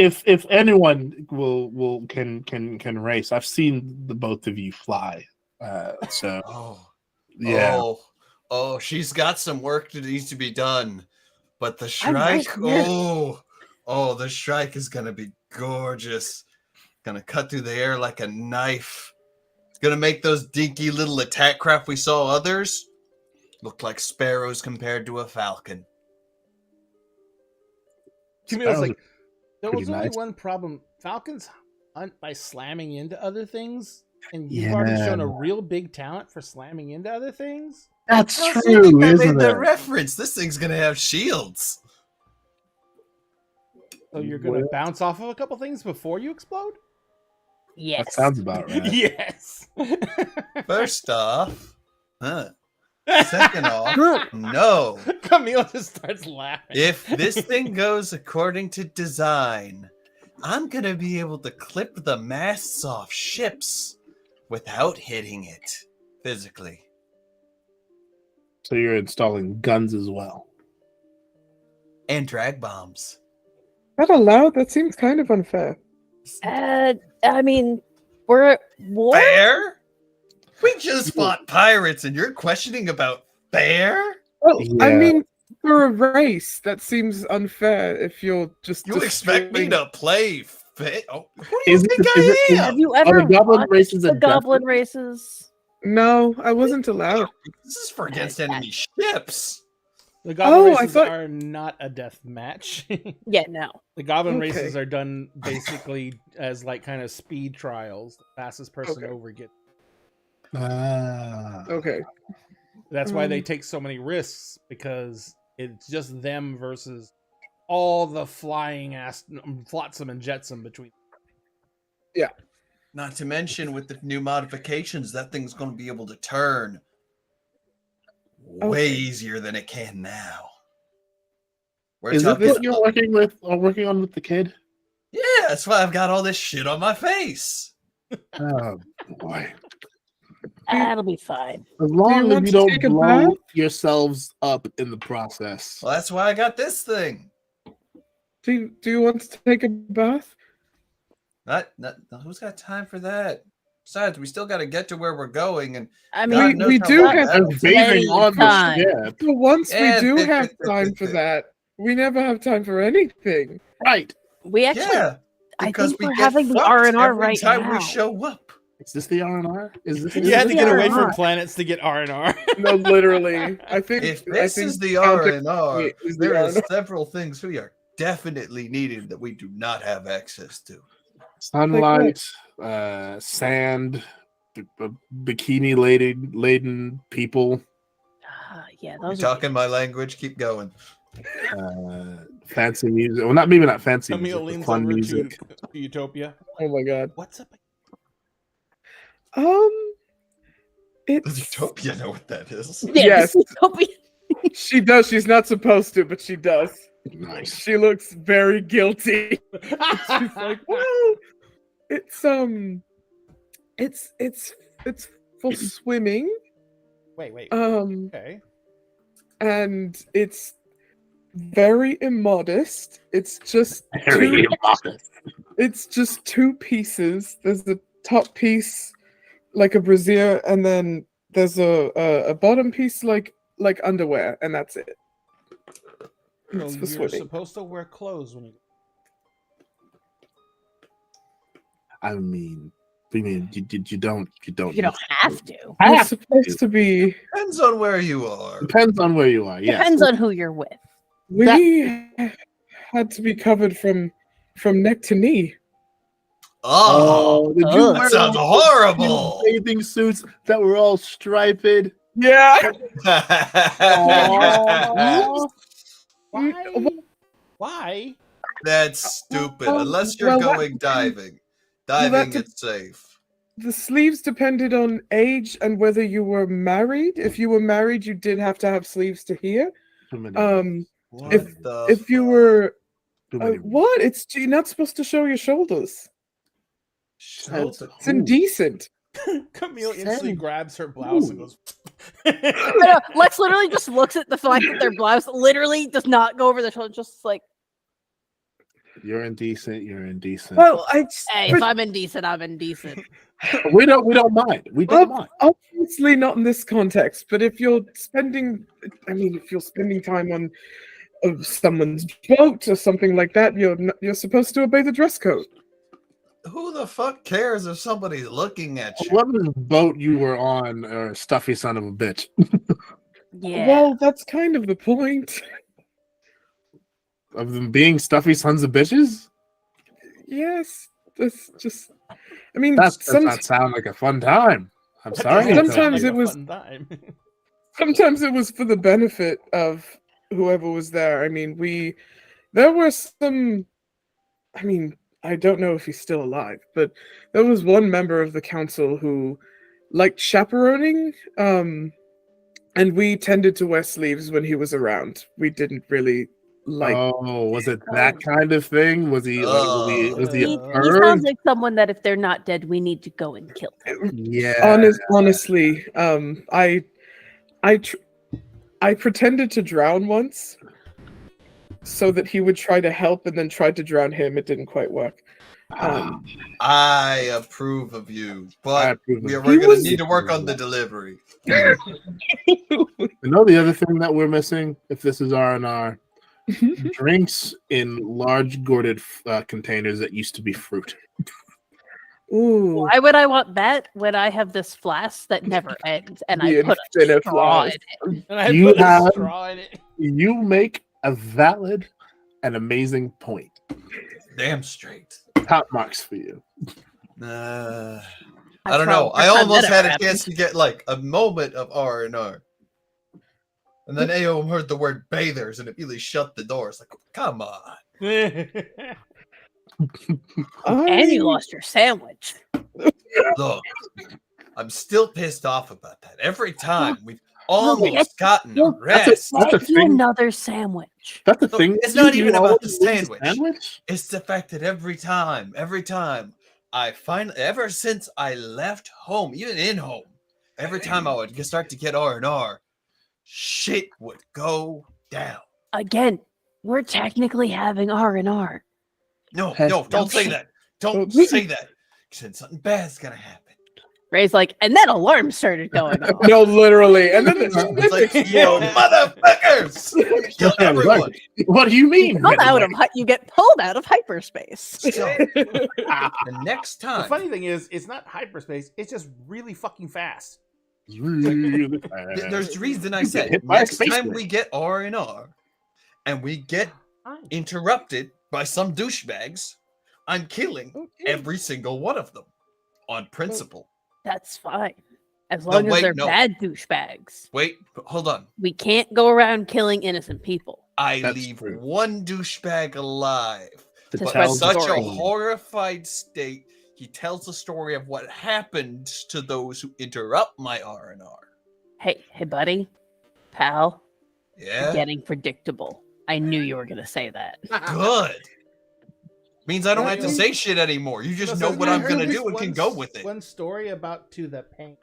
S5: anyone can race, I've seen the both of you fly. So
S3: Oh.
S5: yeah.
S3: Oh, she's got some work that needs to be done. But the
S4: I'm right
S3: Shrike,
S4: here.
S3: the Shrike is gonna be gorgeous. Gonna cut through the air like a knife. It's gonna make those dinky little attack craft we saw others look like sparrows compared to a falcon.
S1: Camille's
S5: Sparrows
S1: like, there
S5: pretty
S1: was only
S5: nice.
S1: one problem. Falcons hunt by slamming into other things, and you've already shown a real big talent for slamming into other things.
S5: That's
S3: I
S5: true,
S3: made
S5: isn't
S3: the
S5: it?
S3: reference. This thing's gonna have shields.
S1: So you're gonna
S5: Well-
S1: bounce off of a couple things before you explode?
S4: Yes.
S5: That sounds about right.
S1: Yes.
S3: First off, second off, no.
S1: Camille just starts laughing.
S3: If this thing goes according to design, I'm gonna be able to clip the masts off ships without hitting it physically.
S5: So you're installing guns as well.
S3: And drag bombs.
S2: That allowed? That seems kind of unfair.
S4: I mean, we're at war.
S3: Fair? We just fought pirates and you're questioning about fair?
S2: Well, I
S5: Yeah.
S2: mean, for a race, that seems unfair if you're just.
S3: You expect me
S2: destroying-
S3: to play fair? Oh, who do you
S5: Is it-
S3: think
S5: is
S3: I
S5: it- is-
S3: am?
S4: Have you
S5: Are
S4: ever
S5: the goblin
S4: watched
S5: races
S4: the
S5: a
S4: goblin races?
S2: No, I wasn't allowed.
S3: This is for against enemy ships.
S1: The goblin
S2: Oh, I
S1: races
S2: thought-
S1: are not a death match.
S4: Yeah, no.
S1: The goblin
S2: Okay.
S1: races are done basically as like kind of speed trials. The fastest person
S2: Okay.
S1: over gets.
S5: Ah.
S2: Okay.
S1: That's why they
S2: Um,
S1: take so many risks, because it's just them versus all the flying ass flotsam and jetsam between.
S3: Not to mention with the new modifications, that thing's going to be able to turn way
S2: Okay.
S3: easier than it can now. We're
S5: Is it
S3: talking,
S5: what you're working on with the kid?
S3: yeah, that's why I've got all this shit on my face.
S5: Oh boy.
S4: That'll be fine.
S5: As long as
S2: want
S5: you
S2: to
S5: don't
S2: take a
S5: blow
S2: bath?
S5: yourselves up in the process.
S3: Well, that's why I got this thing.
S2: Do you want to take a bath?
S3: Not who's got time for that? Besides, we still got to get to where we're going, and
S4: I
S3: God
S4: mean,
S3: knows
S2: we
S3: how
S2: do
S3: long
S2: have-
S3: that'll
S5: There's
S3: take.
S5: bathing on the
S4: time.
S5: ship.
S2: For once,
S3: Yeah,
S2: we do
S3: th-
S2: have
S3: th- th-
S2: time
S3: th-
S2: for
S3: th-
S2: that. We never have time for anything.
S5: Right.
S4: we actually,
S3: Yeah,
S4: I
S3: because
S4: think
S3: we
S4: we're
S3: get
S4: having the
S3: fucked
S4: R&R
S3: every
S4: right
S3: time
S4: now.
S3: we show up.
S5: Is this the R&R? Is this
S1: You had to get away from
S4: R&R.
S1: planets to get R&R.
S2: No, literally. I think
S3: If
S2: I
S3: this
S2: think
S3: is the
S2: Counter-
S3: R&R,
S2: Wait, is the
S3: there is
S2: R&R?
S3: several things we are definitely needed that we do not have access to.
S5: sunlight, sand, bikini laden people,
S4: yeah,
S3: You're
S4: those are
S3: talking my language. Keep going.
S5: fancy music. Well, maybe not fancy
S1: Camille
S5: music,
S1: leans
S5: but fun
S1: over
S5: music.
S1: to Utopia.
S2: Oh my god.
S1: What's up?
S3: Does
S2: It's
S3: Utopia know what that is?
S4: yeah,
S2: Yes.
S4: this is Utopia.
S2: she does. She's not supposed to, but she does.
S5: Nice.
S2: She looks very guilty. She's like, well, it's it's for swimming.
S1: Wait.
S2: Okay.
S1: Okay.
S2: And it's very immodest. It's just
S5: Very
S2: two,
S5: modest.
S2: it's just two pieces. There's the top piece like a brassiere, and then there's a bottom piece like underwear, and that's it.
S1: So
S2: It's for
S1: you're
S2: swimming.
S1: supposed to wear clothes when you.
S5: I mean, you don't.
S4: You don't have to.
S2: You're supposed to be.
S3: Depends on where you are.
S5: Depends on where you are. Yeah.
S4: Depends on who you're with.
S2: We had to be covered from neck to knee.
S3: Oh,
S5: did you
S4: Ugh.
S5: wear
S3: that sounds
S5: those
S3: horrible.
S5: bathing suits that were all striped?
S2: Yeah.
S4: Aw.
S1: Why? Why?
S3: That's stupid.
S2: Well,
S3: Unless you're
S2: well, that-
S3: going diving.
S2: well,
S3: Diving,
S2: that's
S3: it's safe.
S2: the sleeves depended on age and whether you were married. If you were married, you did have to have sleeves to here.
S5: Too many
S3: What
S2: If
S3: the
S2: if you
S3: fuck?
S2: were
S5: Too many
S2: what? You're not supposed to show your shoulders.
S3: Shoulder-
S2: It's indecent.
S1: Camille instantly
S5: Same.
S1: grabs her blouse and
S5: Ooh.
S1: goes.
S4: I know, Lex literally just looks at the fact that their blouse literally does not go over the shoulder, just like,
S5: You're indecent. You're indecent.
S2: Well,
S4: hey, if I'm indecent, I'm indecent.
S5: We don't mind. We don't mind.
S2: obviously not in this context, but if you're spending time on someone's boat or something like that, you're supposed to obey the dress code.
S3: Who the fuck cares if somebody's looking at you?
S5: What boat you were on, or stuffy son of a bitch?
S4: Yeah.
S2: Well, that's kind of the point.
S5: Of them being stuffy sons of bitches?
S2: Yes, that's just. I mean,
S5: That does not sound like a fun time. I'm sorry.
S2: Sometimes
S1: Like
S2: it
S1: a
S2: was-
S1: fun time.
S2: sometimes it was for the benefit of whoever was there. I mean, there were some. I mean, I don't know if he's still alive, but there was one member of the council who liked chaperoning, and we tended to wear sleeves when he was around. We didn't really like.
S5: Oh, was it that kind of thing? Was he? Was he
S4: He,
S5: a
S4: he
S5: bird?
S4: sounds like someone that if they're not dead, we need to go and kill them.
S5: Yeah.
S2: Honestly, I pretended to drown once, so that he would try to help, and then tried to drown him. It didn't quite work.
S3: I approve of you,
S5: I
S3: but
S5: approve of
S3: we're
S5: you.
S3: going to
S2: was-
S3: need to work on the delivery.
S5: You know the other thing that we're missing, if this is R&R, drinks in large gourded containers that used to be fruit.
S2: Ooh,
S4: Why would I want that when I have this flask that never ends and I
S2: The
S4: put a
S2: infinite
S4: straw in
S2: flask.
S4: it?
S1: And I
S5: You
S1: put a
S5: have-
S1: straw in it.
S5: You make a valid and amazing point.
S3: Damn straight.
S5: Top marks for you.
S3: I
S4: I
S3: don't know.
S4: tried
S3: I
S4: to pretend
S3: almost
S4: that
S3: had
S4: ever
S3: a chance to get like a moment of R&R. And then Aom heard the word bathers and immediately shut the door. It's like, come on.
S4: And you lost your sandwich.
S3: Look, I'm still pissed off about that. Every time we've almost gotten a
S4: Look,
S3: rest.
S5: That's a
S4: Get you
S5: thing.
S4: another sandwich.
S5: That's the
S3: No,
S5: thing.
S3: it's not
S5: You
S3: even about the
S5: always lose a
S3: sandwich. It's affected every time. Every time I find, ever since I left home, even in home, every time I would start to get R&R, shit would go down.
S4: Again, we're technically having R&R.
S3: No,
S5: Has
S3: no, don't say
S4: shit.
S3: that. Don't say that. Because something bad's gonna happen.
S4: Ray's like, and then alarms started going off.
S2: No, literally, and then
S3: It's like, you motherfuckers! I'm gonna kill everyone.
S5: What do you mean?
S4: Come out of you get pulled out of hyperspace.
S3: So, the next
S1: The
S3: time,
S1: funny thing is, it's not hyperspace. It's just really fucking fast.
S3: there's the reason I said
S5: hit by a
S3: next
S5: space
S3: time
S5: wave.
S3: we get R&R and we get
S1: Fine.
S3: interrupted by some douchebags, I'm killing
S2: Okay.
S3: every single one of them on principle.
S4: That's fine. As
S3: No,
S4: long as
S3: wait,
S4: they're
S3: no.
S4: bad douchebags.
S3: Wait, hold on.
S4: We can't go around killing innocent people.
S3: I
S5: That's
S3: leave
S5: true.
S3: one douchebag alive,
S4: To
S3: but
S4: spread
S3: in
S4: the
S3: such a
S4: story.
S3: horrified state, he tells the story of what happened to those who interrupt my R&R.
S4: Hey, buddy, pal,
S3: Yeah,
S4: getting predictable. I knew you were gonna say that.
S3: good. Means I don't
S1: Yeah,
S3: have to
S1: yeah.
S3: say shit anymore. You just
S1: Listen,
S3: know what
S1: I
S3: I'm
S1: heard
S3: gonna
S1: this
S3: do and can
S1: one
S3: go with it.
S1: One story about To the Pain.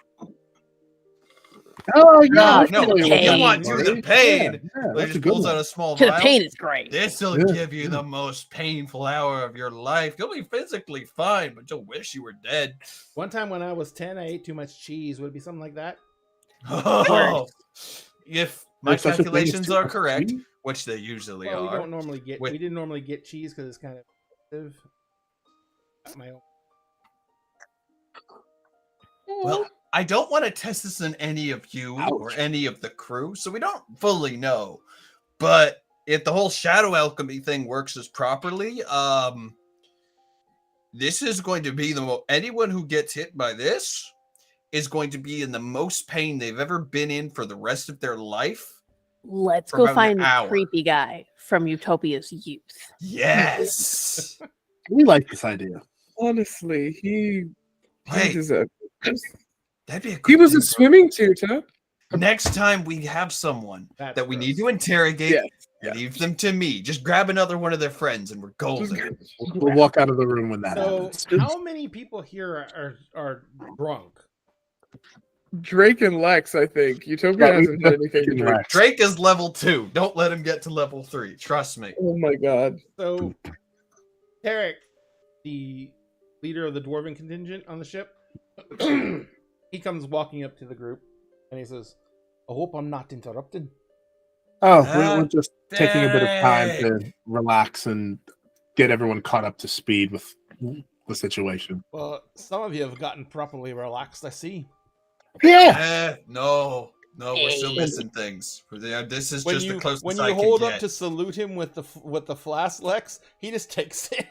S5: Oh
S4: No,
S5: yeah,
S4: To the
S3: you
S4: Pain.
S3: want To the Pain.
S5: Yeah,
S3: They
S5: that's a
S3: just
S5: good
S3: pulls out
S5: one.
S3: a small
S4: To the
S3: vial.
S4: pain is great.
S3: This will
S5: Yeah,
S3: give you the most painful hour of your life. You'll be physically fine, but you'll wish you were dead.
S1: One time when I was 10, I ate too much cheese. Would it be something like that?
S3: Oh, if my
S5: There's such a thing as
S3: calculations
S5: too
S3: are
S5: much
S3: correct,
S5: cheese?
S3: which they usually
S1: Well, we
S3: are.
S1: don't normally get.
S3: with-
S1: We didn't normally get cheese because it's kind of expensive. Got my own.
S3: Well, I don't want to test this on any of you or
S5: Ouch.
S3: any of the crew, so we don't fully know. But if the whole shadow alchemy thing works as properly, this is going to be anyone who gets hit by this is going to be in the most pain they've ever been in for the rest of their life.
S4: Let's
S3: For
S4: go
S3: about an
S4: find the
S3: hour.
S4: creepy guy from Utopia's youth.
S3: Yes.
S5: We like this idea.
S2: honestly,
S3: Hey,
S2: Jesus.
S3: that'd be a good
S2: He was
S3: thing
S2: a
S3: for-
S2: swimming tutor.
S3: Next time we have someone
S1: That's
S3: that we need to
S1: gross.
S3: interrogate,
S2: Yeah.
S3: leave them to me. Just grab another one of their friends and we're golden.
S5: We'll walk out of the room when that
S1: So,
S5: happens.
S1: how many people here are drunk?
S2: Drake and Lex, I think. Utopia hasn't had anything to drink.
S3: Drake is level 2. Don't let him get to level 3. Trust me.
S2: Oh my god.
S1: So, Tarek, the leader of the dwarven contingent on the ship, he comes walking up to the group and he says, "I hope I'm not interrupting."
S5: Oh, we're just taking a bit of time
S3: Dang.
S5: to relax and get everyone caught up to speed with the situation.
S1: Well, some of you have gotten properly relaxed, I see.
S5: Yeah.
S3: No, we're still
S4: Hey.
S3: missing things. This is
S1: When
S3: just the
S1: you
S3: closest
S1: when
S3: I
S1: you
S3: can
S1: hold
S3: get.
S1: up to salute him with the flask, Lex, he just takes it.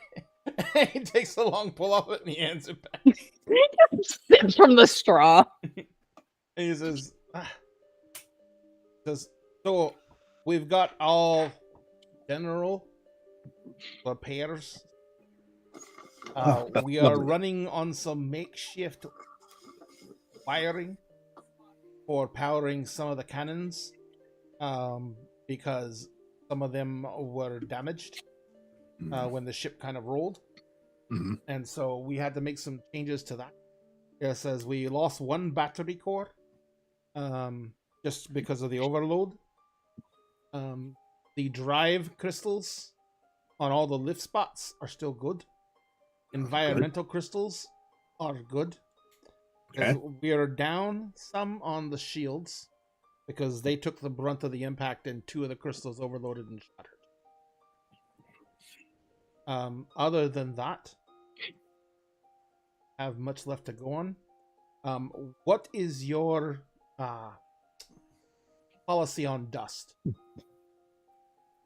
S1: He takes a long pull off it and he hands it back.
S4: Sips from the straw.
S1: And he says, "So we've got all general repairs.
S5: Oh, that's
S1: We are
S5: lovely.
S1: running on some makeshift wiring for powering some of the cannons, because some of them were damaged when the ship kind of rolled,
S5: Mhm.
S1: and so we had to make some changes to that. It says we lost one battery core, just because of the overload. The drive crystals on all the lift spots are still good. Environmental crystals are good.
S5: Okay.
S1: We are down some on the shields because they took the brunt of the impact and 2 of the crystals overloaded and shattered. Other than that, have much left to go on. What is your policy on dust?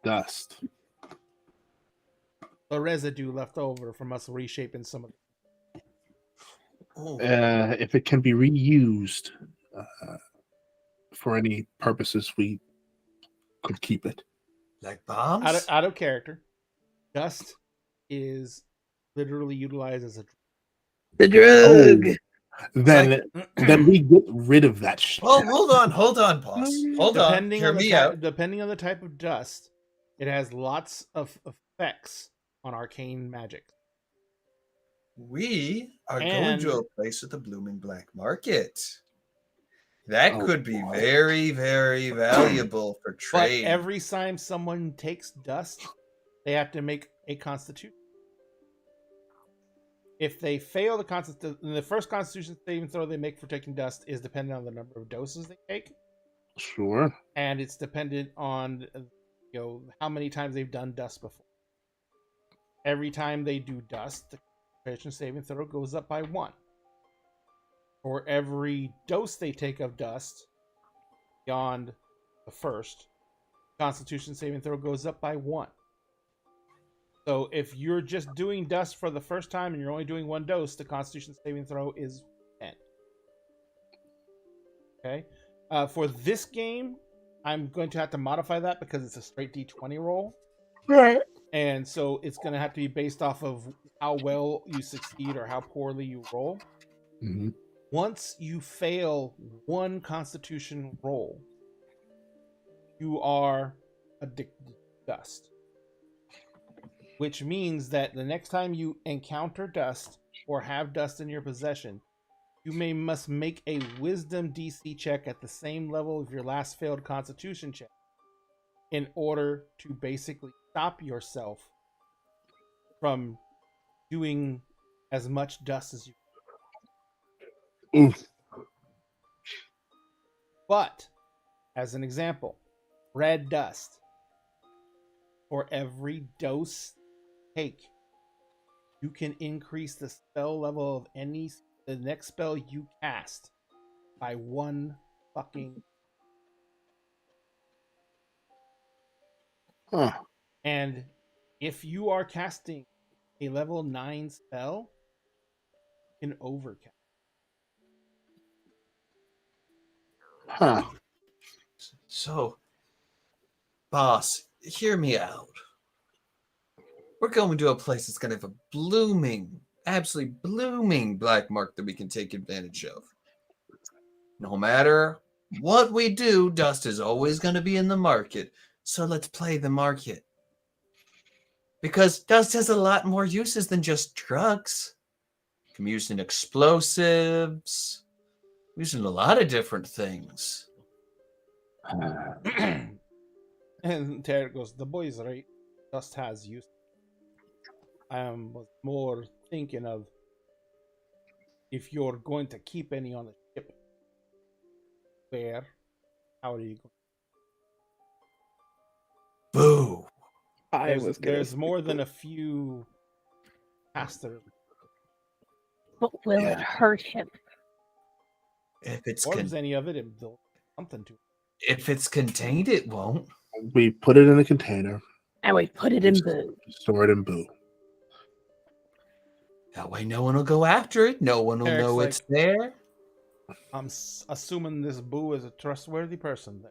S5: Dust.
S1: The residue left over from us reshaping some of
S3: Oh,
S5: If it can be reused for any purposes, we could keep it.
S3: like bombs?
S1: out of character. Dust is literally utilized as a
S2: The drug.
S5: Then we get rid of that shit.
S3: Oh, hold on, boss. Hold on.
S1: depending
S3: Hear
S1: on the
S3: me
S1: type,
S3: out.
S1: depending on the type of dust, it has lots of effects on arcane magic.
S3: We are going
S1: And-
S3: to a place at the blooming black market. That
S5: Oh,
S3: could be
S5: boy.
S3: very, very valuable for
S1: But
S3: trade.
S1: every time someone takes dust, they have to make a constitution. If they fail the first constitution saving throw they make for taking dust is dependent on the number of doses they take,
S5: Sure.
S1: and it's dependent on how many times they've done dust before. Every time they do dust, the concentration saving throw goes up by 1. For every dose they take of dust beyond the first, Constitution saving throw goes up by 1. So if you're just doing dust for the first time and you're only doing 1 dose, the Constitution saving throw is 10. Okay. For this game, I'm going to have to modify that because it's a straight D20 roll.
S2: Right.
S1: And so it's going to have to be based off of how well you succeed or how poorly you roll.
S5: Mhm.
S1: Once you fail 1 Constitution roll, you are addicted to dust. Which means that the next time you encounter dust or have dust in your possession, you must make a Wisdom DC check at the same level of your last failed Constitution check in order to basically stop yourself from doing as much dust as you can.
S5: Oof.
S1: But, as an example, red dust. For every dose take, you can increase the spell level of the next spell you cast by 1 fucking.
S5: Huh.
S1: And if you are casting a level 9 spell, you can overcast.
S5: Huh.
S3: So, boss, hear me out. We're going to a place that's going to have a blooming absolutely blooming black mark that we can take advantage of. No matter what we do, dust is always going to be in the market. So let's play the market. Because dust has a lot more uses than just drugs. It can be used in explosives, used in a lot of different things.
S1: And Tarek goes, the boy's right. Dust has use. I was more thinking of if you're going to keep any on the ship, where? How are you going?
S3: Boo.
S1: There's more than a few casters.
S4: But will it
S5: Yeah.
S4: hurt him?
S3: If it's
S1: Absorbs any of it, it will something to it.
S3: if it's contained, it won't.
S5: We put it in a container,
S4: And we put it in boo.
S5: store it in Boo.
S3: That way, no one will go after it. No one will
S1: Eric's
S3: know
S1: like-
S3: it's there.
S1: I'm assuming this Boo is a trustworthy person.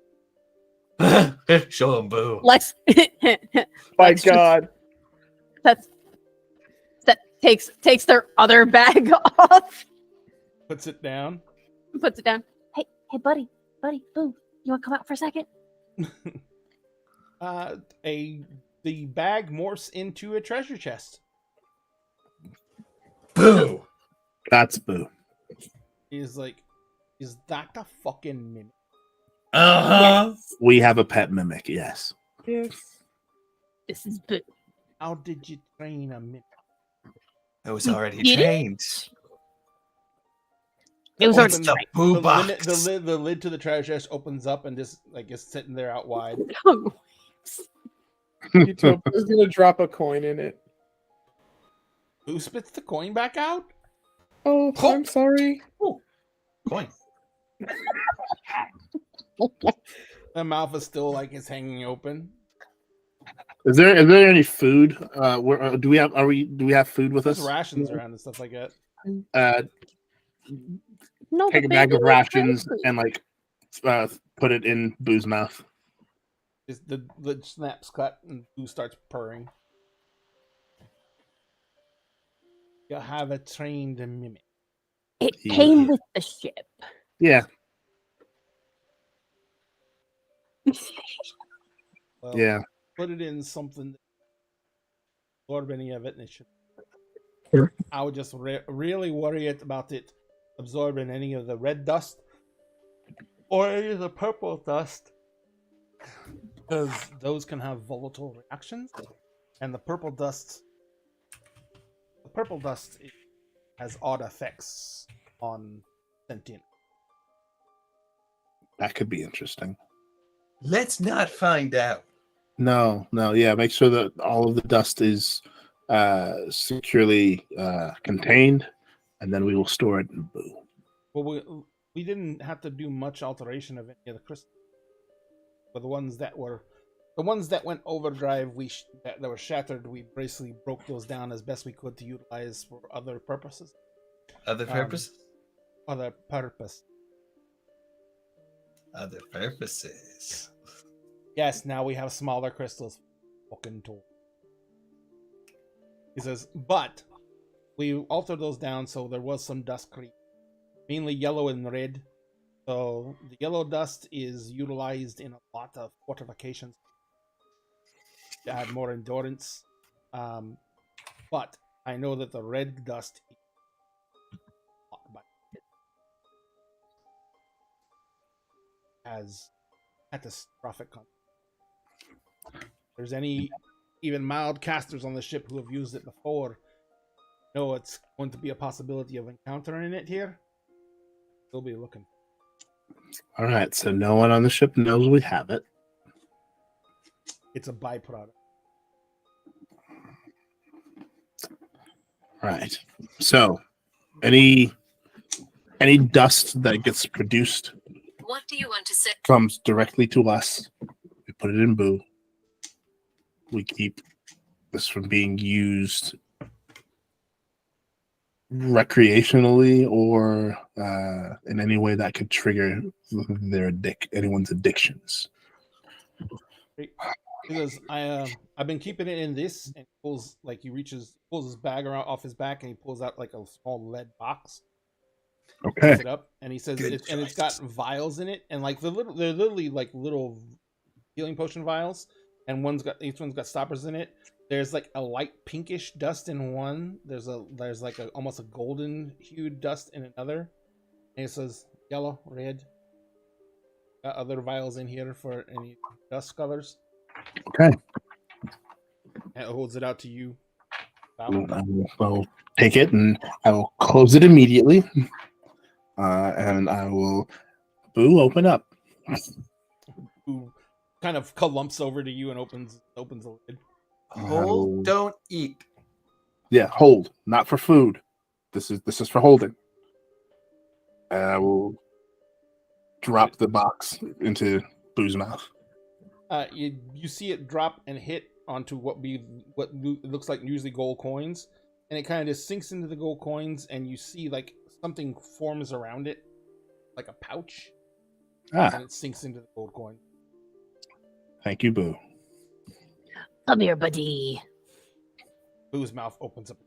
S3: Show him boo.
S4: Lex,
S2: My
S4: Lex just-
S2: God.
S4: that takes their other bag off,
S1: Puts it down.
S4: puts it down. Hey, buddy, boo. You want to come out for a second?
S1: The bag morphs into a treasure chest.
S3: Boo.
S5: That's Boo.
S1: Is like, is that the fucking mimic?
S3: Uh-huh.
S5: We have a pet mimic, yes.
S2: Yes.
S4: This is boo.
S1: How did you train a mimic?
S3: I was already
S4: Get it?
S3: trained.
S4: It was
S3: What's
S4: already
S3: the
S4: trained.
S3: boo
S1: The
S3: box?
S1: lid to the treasure chest opens up and just like is sitting there out wide.
S2: You told I was gonna drop a coin in it.
S1: Who spits the coin back out?
S2: Oh, I'm sorry.
S3: Coin.
S1: The mouth is still like it's hanging open.
S5: Is there any food? Do we have food with
S1: There's
S5: us?
S1: rations around and stuff like that.
S4: No,
S5: Take
S4: the
S5: a bag
S4: baby
S5: of
S4: was
S5: rations
S4: crazy.
S5: and like put it in Boo's mouth.
S1: Is the lid snaps cut and Boo starts purring. You have a trained mimic.
S4: It
S5: Yeah.
S4: came with the ship.
S5: Yeah,
S1: Well,
S5: yeah.
S1: put it in something that absorb any of it, and it should.
S5: Sure.
S1: I would just really worry about it absorbing any of the red dust or any of the purple dust, because those can have volatile reactions, and the purple dust has odd effects on sentient.
S5: That could be interesting.
S3: Let's not find out.
S5: No, yeah. Make sure that all of the dust is securely contained, and then we will store it in Boo.
S1: Well, we didn't have to do much alteration of any of the crystals. But the ones that went overdrive, that were shattered, we basically broke those down as best we could to utilize for other purposes.
S3: Other purposes?
S1: Other purpose.
S3: Other purposes.
S1: Yes, now we have smaller crystals. Fucking tool. He says, but we altered those down so there was some dust creep. Mainly yellow and red. So the yellow dust is utilized in a lot of fortifications to add more endurance. But I know that the red dust has catastrophic consequences. There's any even mild casters on the ship who have used it before know it's going to be a possibility of encountering it here. We'll be looking.
S5: All right, so no one on the ship knows we have it.
S1: It's a byproduct.
S5: All right. So, any dust that gets produced
S6: What do you want to say?
S5: comes directly to us. We put it in Boo. We keep this from being used recreationally or in any way that could trigger anyone's addictions.
S1: He goes, I've been keeping it in this, and pulls his bag around off his back, and he pulls out like a small lead box.
S5: Okay.
S1: Picks it up, and he says,
S3: Good
S1: it's got vials in it, and like they're literally like little healing potion vials, and each one's got stoppers in it. There's like a light pinkish dust in one. There's like almost a golden hued dust in another. And it says yellow, red. Got other vials in here for any dust colors.
S5: Okay.
S1: And it holds it out to you. Val.
S5: I will take it and I will close it immediately. And I will, Boo, open up.
S1: Who kind of clumps over to you and opens the lid.
S3: Hold, don't eat.
S5: Yeah, hold, not for food. This is for holding. And I will drop the box into Boo's mouth.
S1: You see it drop and hit onto what looks like usually gold coins, and it kind of just sinks into the gold coins, and you see like something forms around it, like a pouch, and it sinks into the gold coin.
S5: Thank you, Boo.
S4: Come here, buddy.
S1: Boo's mouth opens up.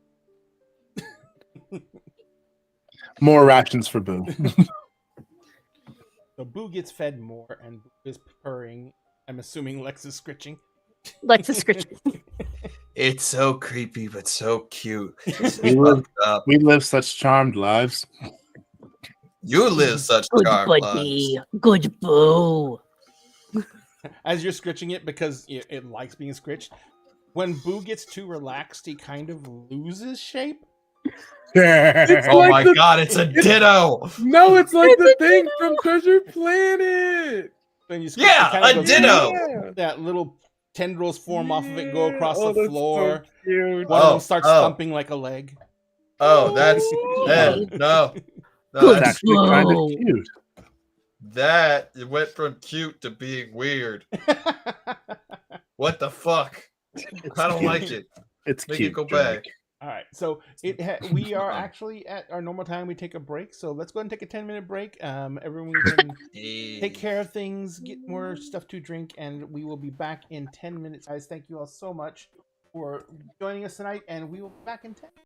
S5: More rations for Boo.
S1: So Boo gets fed more, and Boo is purring. I'm assuming Lex is scritching.
S4: Lex is scritching.
S3: It's so creepy, but so cute.
S5: We live,
S3: Fucked up.
S5: we live such charmed lives.
S3: You live such
S4: Good
S3: dark
S4: buddy.
S3: lives.
S4: Good Boo.
S1: As you're scritching it, because it likes being scritched, when Boo gets too relaxed, he kind of loses shape.
S3: Oh
S2: like
S3: my
S2: the-
S3: god, it's a ditto.
S2: No, it's like the thing from Treasure Planet.
S1: Then you scritch,
S3: Yeah,
S1: it kinda
S3: a
S1: goes-
S3: ditto.
S2: Yeah.
S1: That little tendrils form off of it, go across
S2: Oh,
S1: the
S2: that's
S1: floor.
S2: so cute.
S1: One of
S3: Oh,
S1: them starts
S3: oh.
S1: thumping like a leg.
S3: Oh, that's
S4: Hey.
S3: no. No,
S4: Good.
S5: It's
S3: that's,
S5: actually kind of
S4: Whoa.
S5: cute.
S3: that it went from cute to being weird. What the fuck? I don't like it.
S5: It's
S3: Make
S5: cute.
S3: it go
S5: Drake.
S3: back.
S1: All right, so we are actually at our normal time. We take a break, so let's go ahead and take a 10-minute break. Everyone can take care of things, get more stuff to drink, and we will be back in 10 minutes. Guys, thank you all so much for joining us tonight, and we will be back in 10.